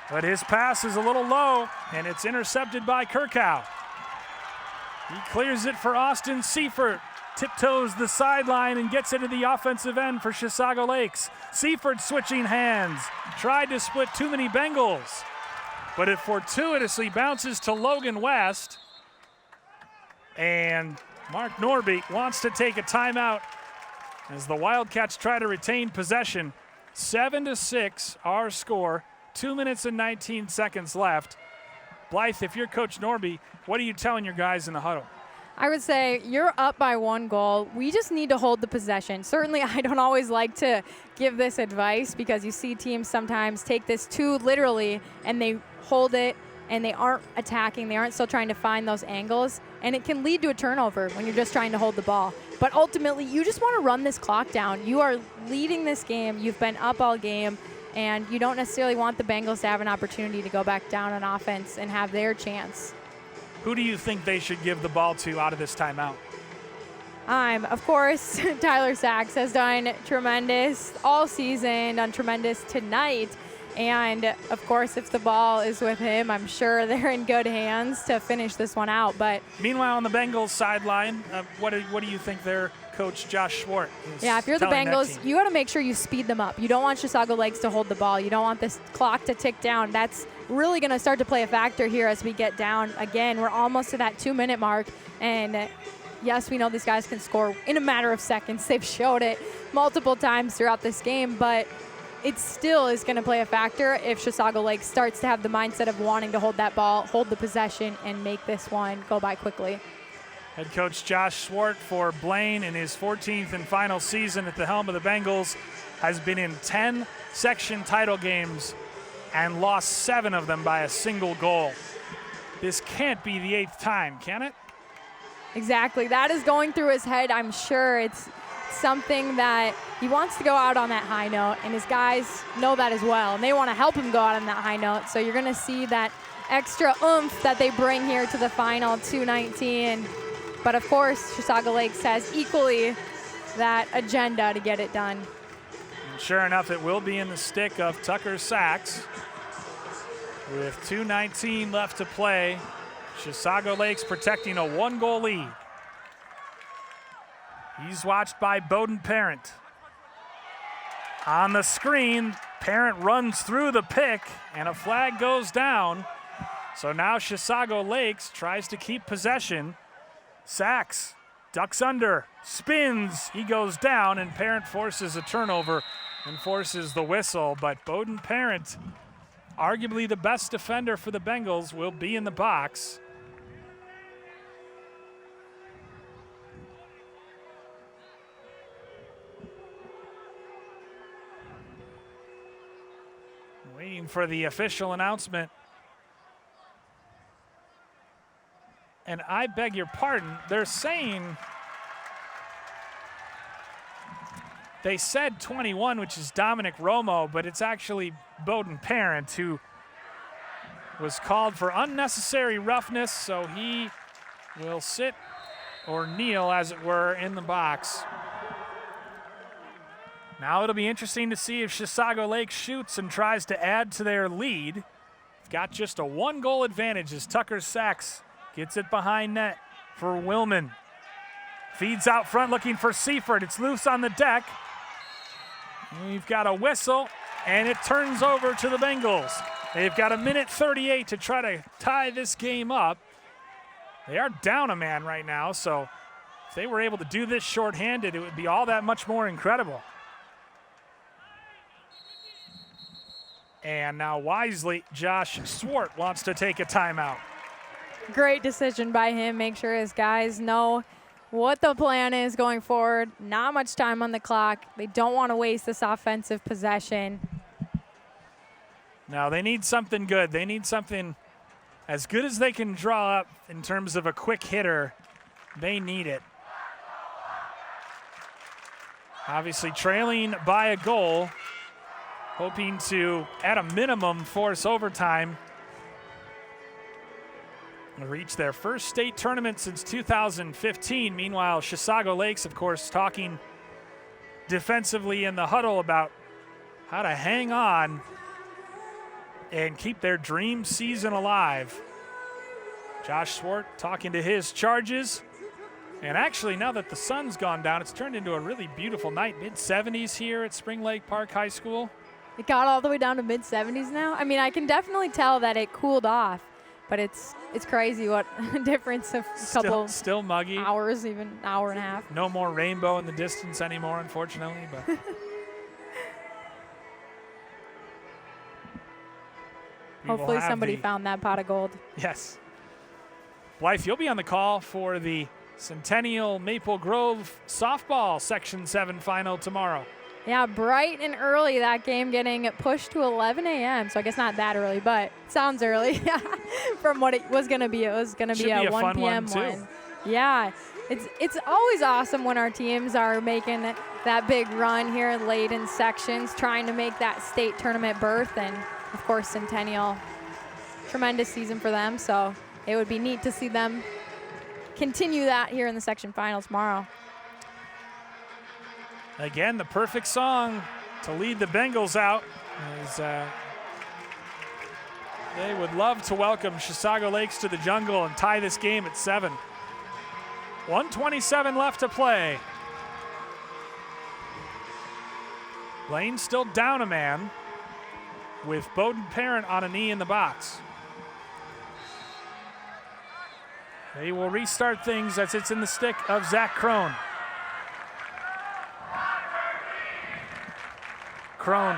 but his pass is a little low, and it's intercepted by Kirkow. He clears it for Austin Seifert. Tiptoes the sideline and gets into the offensive end for Chisago Lakes. Seifert switching hands. Tried to split too many Bengals, but it fortuitously bounces to Logan West. And Mark Norby wants to take a timeout as the Wildcats try to retain possession. 7-6 our score. 2 minutes and 19 seconds left. Blythe, if you're Coach Norby, what are you telling your guys in the huddle? I would say you're up by 1 goal. We just need to hold the possession. Certainly, I don't always like to give this advice because you see teams sometimes take this too literally and they hold it and they aren't attacking. They aren't still trying to find those angles, and it can lead to a turnover when you're just trying to hold the ball. But ultimately, you just want to run this clock down. You are leading this game. You've been up all game, and you don't necessarily want the Bengals to have an opportunity to go back down on offense and have their chance. Who do you think they should give the ball to out of this timeout? Of course, Tyler Sachs has done tremendous all season, done tremendous tonight. And, of course, if the ball is with him, I'm sure they're in good hands to finish this one out. But meanwhile, on the Bengals sideline, what do you think their coach, Josh Schwartz, is yeah, if you're the Bengals, you got to make sure you speed them up. You don't want Chisago Lakes to hold the ball. You don't want this clock to tick down. That's really going to start to play a factor here as we get down. Again, we're almost to that 2-minute mark. And, yes, we know these guys can score in a matter of seconds. They've showed it multiple times throughout this game. But it still is going to play a factor if Chisago Lakes starts to have the mindset of wanting to hold that ball, hold the possession, and make this one go by quickly. Head coach Josh Schwartz for Blaine in his 14th and final season at the helm of the Bengals has been in 10 section title games and lost 7 of them by a single goal. This can't be the 8th time, can it? Exactly. That is going through his head. I'm sure it's something that he wants to go out on that high note, and his guys know that as well, and they want to help him go out on that high note. So you're going to see that extra oomph that they bring here to the final 2:19. But of course, Chisago Lakes has equally that agenda to get it done. And sure enough, it will be in the stick of Tucker Sachs. With 2:19 left to play, Chisago Lakes protecting a 1-goal lead. He's watched by Bowden Parent. On the screen, Parent runs through the pick, and a flag goes down. So now Chisago Lakes tries to keep possession. Sachs ducks under, spins, he goes down, and Parent forces a turnover and forces the whistle. But Bowden Parent, arguably the best defender for the Bengals, will be in the box. Waiting for the official announcement. And I beg your pardon, they're saying, they said 21, which is Dominic Romo, but it's actually Bowden Parent, who was called for unnecessary roughness, so he will sit or kneel, as it were, in the box. Now it'll be interesting to see if Chisago Lakes shoots and tries to add to their lead. They've got just a 1-goal advantage as Tucker Sachs gets it behind net for Willman. Feeds out front looking for Seifert. It's loose on the deck. We've got a whistle, and it turns over to the Bengals. They've got 1:38 to try to tie this game up. They are down a man right now, so if they were able to do this shorthanded, it would be all that much more incredible. And now wisely, Josh Swart wants to take a timeout. Great decision by him. Make sure his guys know what the plan is going forward. Not much time on the clock. They don't want to waste this offensive possession. Now they need something good. They need something As good as they can draw up in terms of a quick hitter, they need it. Obviously trailing by a goal, hoping to, at a minimum, force overtime. Reach their first state tournament since 2015. Meanwhile, Chisago Lakes, of course, talking defensively in the huddle about how to hang on and keep their dream season alive. Josh Swart talking to his charges. And actually, now that the sun's gone down, it's turned into a really beautiful night. Mid-70s here at Spring Lake Park High School. It got all the way down to mid-70s now. I mean, I can definitely tell that it cooled off, but it's crazy what difference of a couple still muggy. Hours, even an hour and a half. No more rainbow in the distance anymore, unfortunately. But hopefully somebody found that pot of gold. Yes. Blythe, you'll be on the call for the Centennial Maple Grove softball Section 7 final tomorrow. Yeah, bright and early, that game getting pushed to 11 a.m. So I guess not that early, but sounds early from what it was going to be. It was going to be a 1 p.m. one. Yeah, it's always awesome when our teams are making that big run here late in sections, trying to make that state tournament berth. And, of course, Centennial, tremendous season for them. So it would be neat to see them continue that here in the section final tomorrow. Again, the perfect song to lead the Bengals out, as they would love to welcome Chisago Lakes to the jungle and tie this game at 7. 1:27 left to play. Blaine still down a man with Bowden Parent on a knee in the box. They will restart things as it's in the stick of Zach Crone. Crone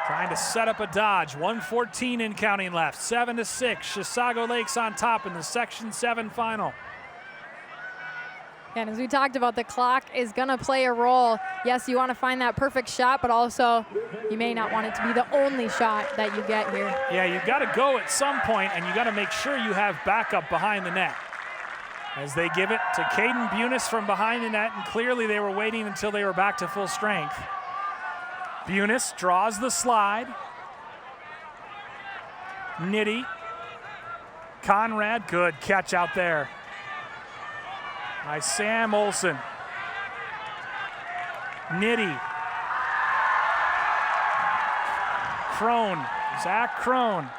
trying to set up a dodge. 1:14 and counting left. 7-6. Chisago Lakes on top in the Section 7 final. And as we talked about, the clock is going to play a role. Yes, you want to find that perfect shot, but also you may not want it to be the only shot that you get here. Yeah, you've got to go at some point, and you got to make sure you have backup behind the net. As they give it to Caden Bunis from behind the net, and clearly they were waiting until they were back to full strength. Bunis draws the slide. Nitty. Conrad, good catch out there by Sam Olson. Nitty. Crone, Zach Crone.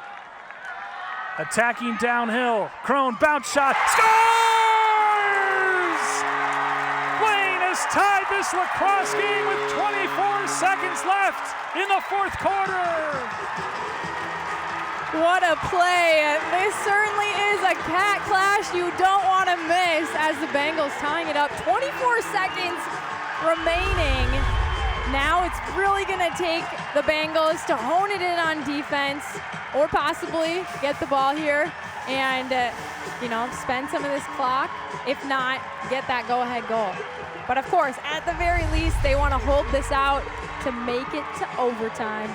Attacking downhill. Crone, bounce shot, scores! Blaine has tied this lacrosse game with 24 seconds left in the fourth quarter. What a play. This certainly is a cat clash you don't want to miss as the Bengals tying it up. 24 seconds remaining. Now it's really going to take the Bengals to hone it in on defense or possibly get the ball here and, spend some of this clock. If not, get that go-ahead goal. But, of course, at the very least, they want to hold this out to make it to overtime.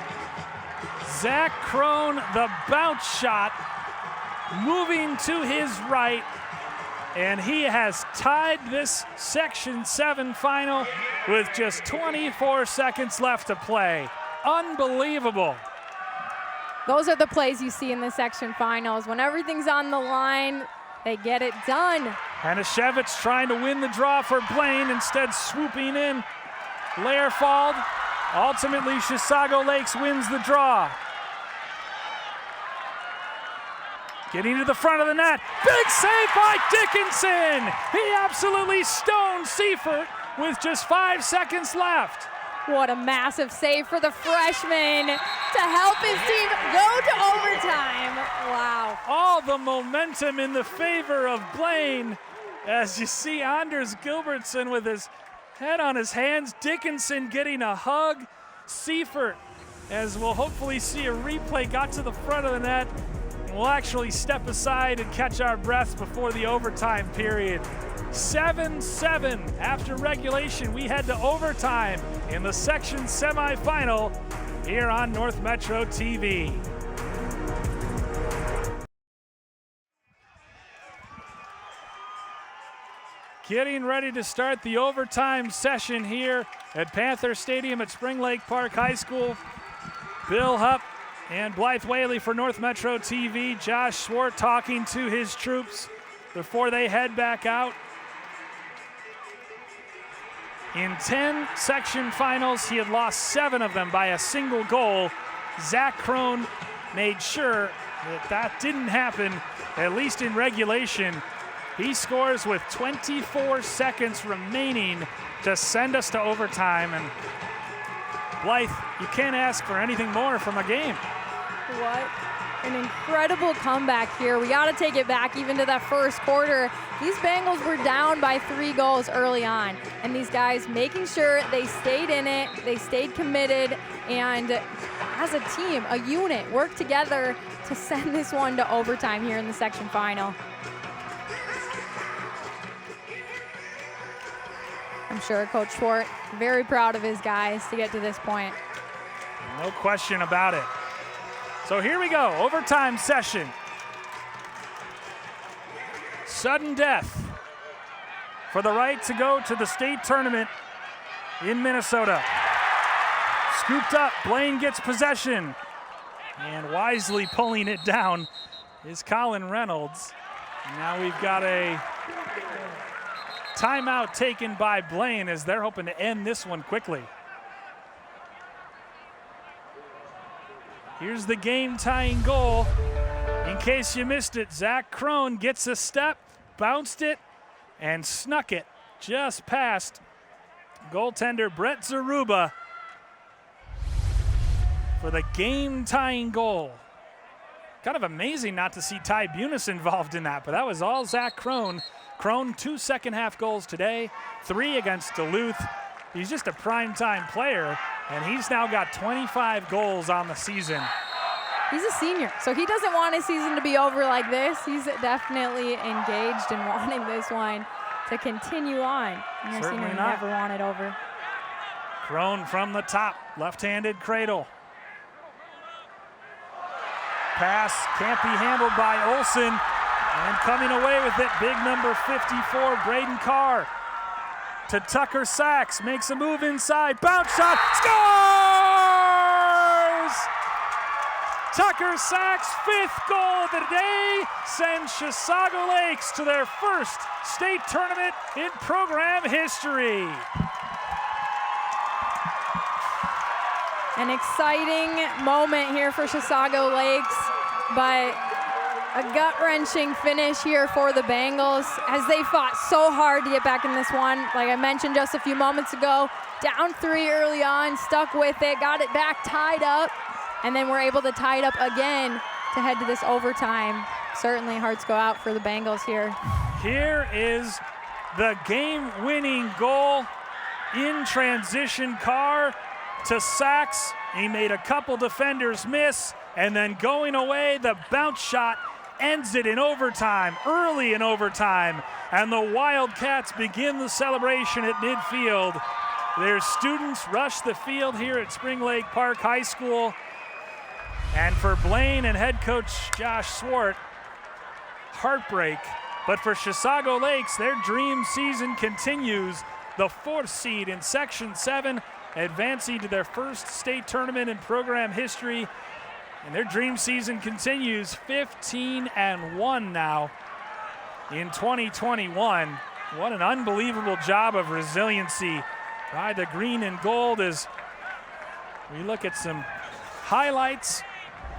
Zach Crone, the bounce shot, moving to his right, and he has tied this Section 7 final with just 24 seconds left to play. Unbelievable. Those are the plays you see in the section finals. When everything's on the line, they get it done. Hanashevich trying to win the draw for Blaine, instead swooping in. Learfald. Ultimately, Chisago Lakes wins the draw. Getting to the front of the net. Big save by Dickinson. He absolutely stoned Seifert with just 5 seconds left. What a massive save for the freshman to help his team go to overtime. Wow. All the momentum in the favor of Blaine as you see Anders Gilbertson with his head on his hands. Dickinson getting a hug. Seifert, as we'll hopefully see a replay, got to the front of the net. We'll actually step aside and catch our breaths before the overtime period. 7-7 after regulation. We head to overtime in the section semifinal here on North Metro TV. Getting ready to start the overtime session here at Panther Stadium at Spring Lake Park High School. Bill Hupp and Blythe Whaley for North Metro TV. Josh Swart talking to his troops before they head back out. In 10 section finals, he had lost 7 of them by a single goal. Zach Crone made sure that didn't happen, at least in regulation. He scores with 24 seconds remaining to send us to overtime. And Blythe, you can't ask for anything more from a game. What an incredible comeback here. We got to take it back even to that first quarter. These Bengals were down by 3 goals early on, and these guys making sure they stayed in it, they stayed committed, and as a team, a unit, worked together to send this one to overtime here in the section final. I'm sure Coach Swart very proud of his guys to get to this point. No question about it. So here we go, overtime session. Sudden death for the right to go to the state tournament in Minnesota. Scooped up, Blaine gets possession. And wisely pulling it down is Colin Reynolds. And now we've got a timeout taken by Blaine as they're hoping to end this one quickly. Here's the game-tying goal. In case you missed it, Zach Crone gets a step, bounced it, and snuck it just past goaltender Brett Zaruba for the game-tying goal. Kind of amazing not to see Ty Bunis involved in that, but that was all Zach Crone. Crone, 2 second-half goals today, 3 against Duluth. He's just a prime-time player, and he's now got 25 goals on the season. He's a senior, so he doesn't want his season to be over like this. He's definitely engaged in wanting this one to continue on. And your Certainly senior not. never want it over. Crone from the top, left-handed cradle. Pass can't be handled by Olsen, and coming away with it, big number 54, Braden Carr. To Tucker Sachs, makes a move inside, bounce shot, scores! Tucker Sachs' 5th goal of the day sends Chisago Lakes to their first state tournament in program history. An exciting moment here for Chisago Lakes, but a gut-wrenching finish here for the Bengals as they fought so hard to get back in this one. Like I mentioned just a few moments ago, down 3 early on, stuck with it, got it back tied up, and then we're able to tie it up again to head to this overtime. Certainly hearts go out for the Bengals here. Here is the game-winning goal in transition. Carr to Sachs. He made a couple defenders miss, and then going away, the bounce shot ends it in overtime, early in overtime, and the Wildcats begin the celebration at midfield. Their students rush the field here at Spring Lake Park High School, and for Blaine and head coach Josh Swart, heartbreak. But for Chisago Lakes, their dream season continues. The 4th seed in Section 7, advancing to their first state tournament in program history. And their dream season continues, 15-1 now in 2021. What an unbelievable job of resiliency by the green and gold as we look at some highlights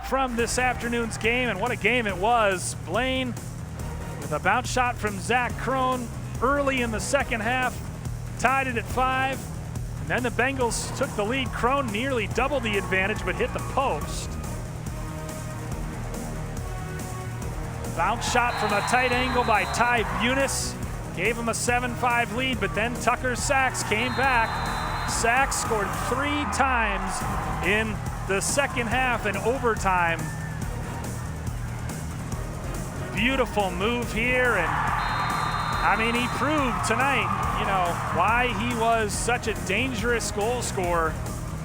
from this afternoon's game, and what a game it was. Blaine with a bounce shot from Zach Crone early in the second half, tied it at 5. And then the Bengals took the lead. Crone nearly doubled the advantage, but hit the post. Bounce shot from a tight angle by Ty Bunis. Gave him a 7-5 lead, but then Tucker Sachs came back. Sachs scored 3 times in the second half in overtime. Beautiful move here, and I mean, he proved tonight, why he was such a dangerous goal scorer.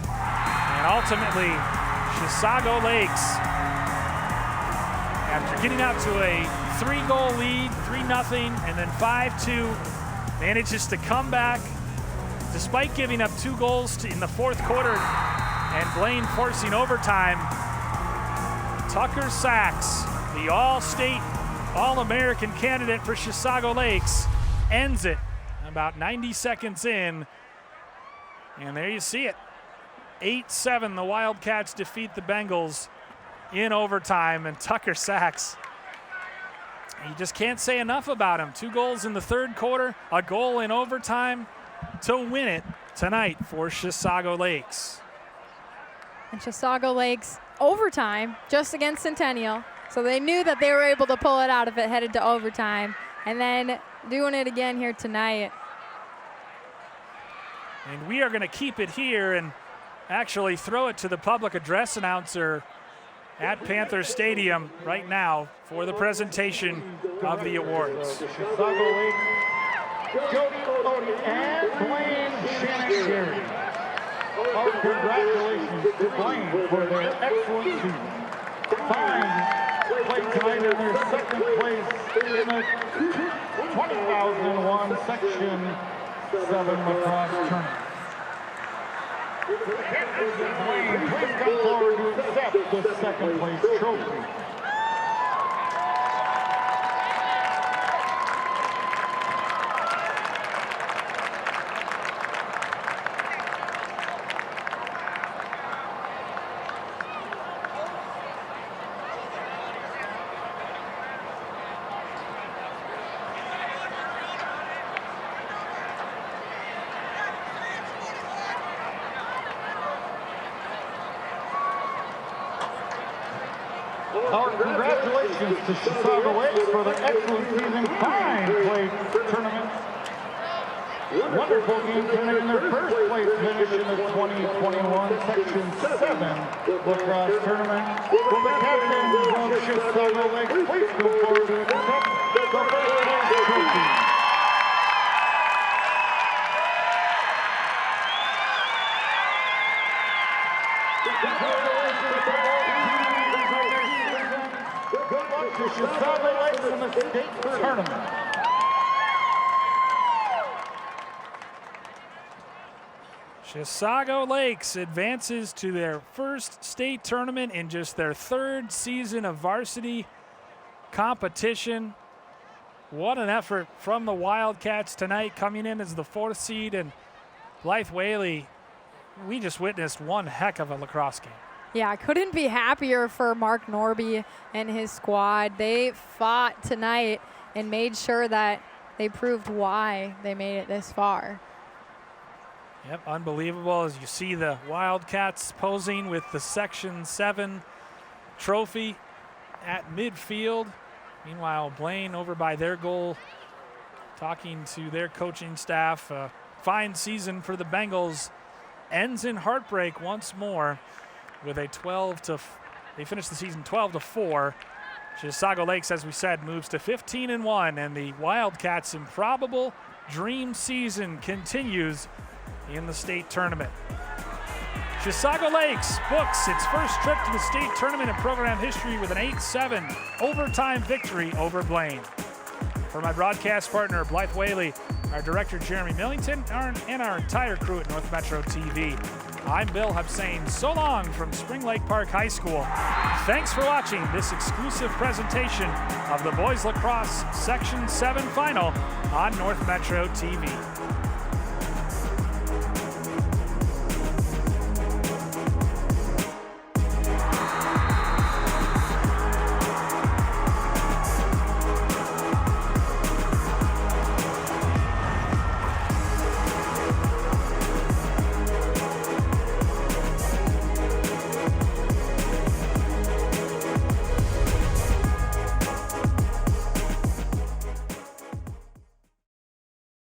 And ultimately, Chisago Lakes, after getting out to a 3-goal lead, 3-0, and then 5-2, manages to come back despite giving up 2 goals in the fourth quarter and Blaine forcing overtime. Tucker Sachs, the All-State, All-American candidate for Chisago Lakes, ends it about 90 seconds in. And there you see it. 8-7, the Wildcats defeat the Bengals in overtime. And Tucker Sachs, you just can't say enough about him. 2 goals in the third quarter, a goal in overtime to win it tonight for Chisago Lakes. And Chisago Lakes overtime just against Centennial. So they knew that they were able to pull it out if it headed to overtime. And then doing it again here tonight. And we are going to keep it here and actually throw it to the public address announcer at Panther Stadium right now for the presentation of the awards. Chisago Lakes, Jody Odie and Blaine Shannon. Our congratulations to Blaine for their excellent fine play tonight in their second place in the 2001 Section 7 lacrosse tournament. Blaine, please come forward to accept the second place trophy. Our congratulations to Chisago Lakes for their excellent season. Fine play tournament. Wonderful game tonight in their first place finish in the 2021 Section 7 lacrosse tournament. Will the captains of Chisago Lakes please go forward to accept the first place trophy. Good luck to Chisago Lakes in the state tournament. Chisago Lakes advances to their first state tournament in just their third season of varsity competition. What an effort from the Wildcats tonight, coming in as the 4th seed. And Blythe Whaley, we just witnessed one heck of a lacrosse game. Yeah, I couldn't be happier for Mark Norby and his squad. They fought tonight and made sure that they proved why they made it this far. Yep, unbelievable as you see the Wildcats posing with the Section 7 trophy at midfield. Meanwhile, Blaine over by their goal talking to their coaching staff. A fine season for the Bengals ends in heartbreak once more with a they finished the season 12-4. Chisago Lakes, as we said, moves to 15-1, and the Wildcats' improbable dream season continues in the state tournament. Chisago Lakes books its first trip to the state tournament in program history with an 8-7 overtime victory over Blaine. For my broadcast partner, Blythe Whaley, our director, Jeremy Millington, and our entire crew at North Metro TV, I'm Bill Hubsain. So long from Spring Lake Park High School. Thanks for watching this exclusive presentation of the Boys Lacrosse Section 7 Final on North Metro TV.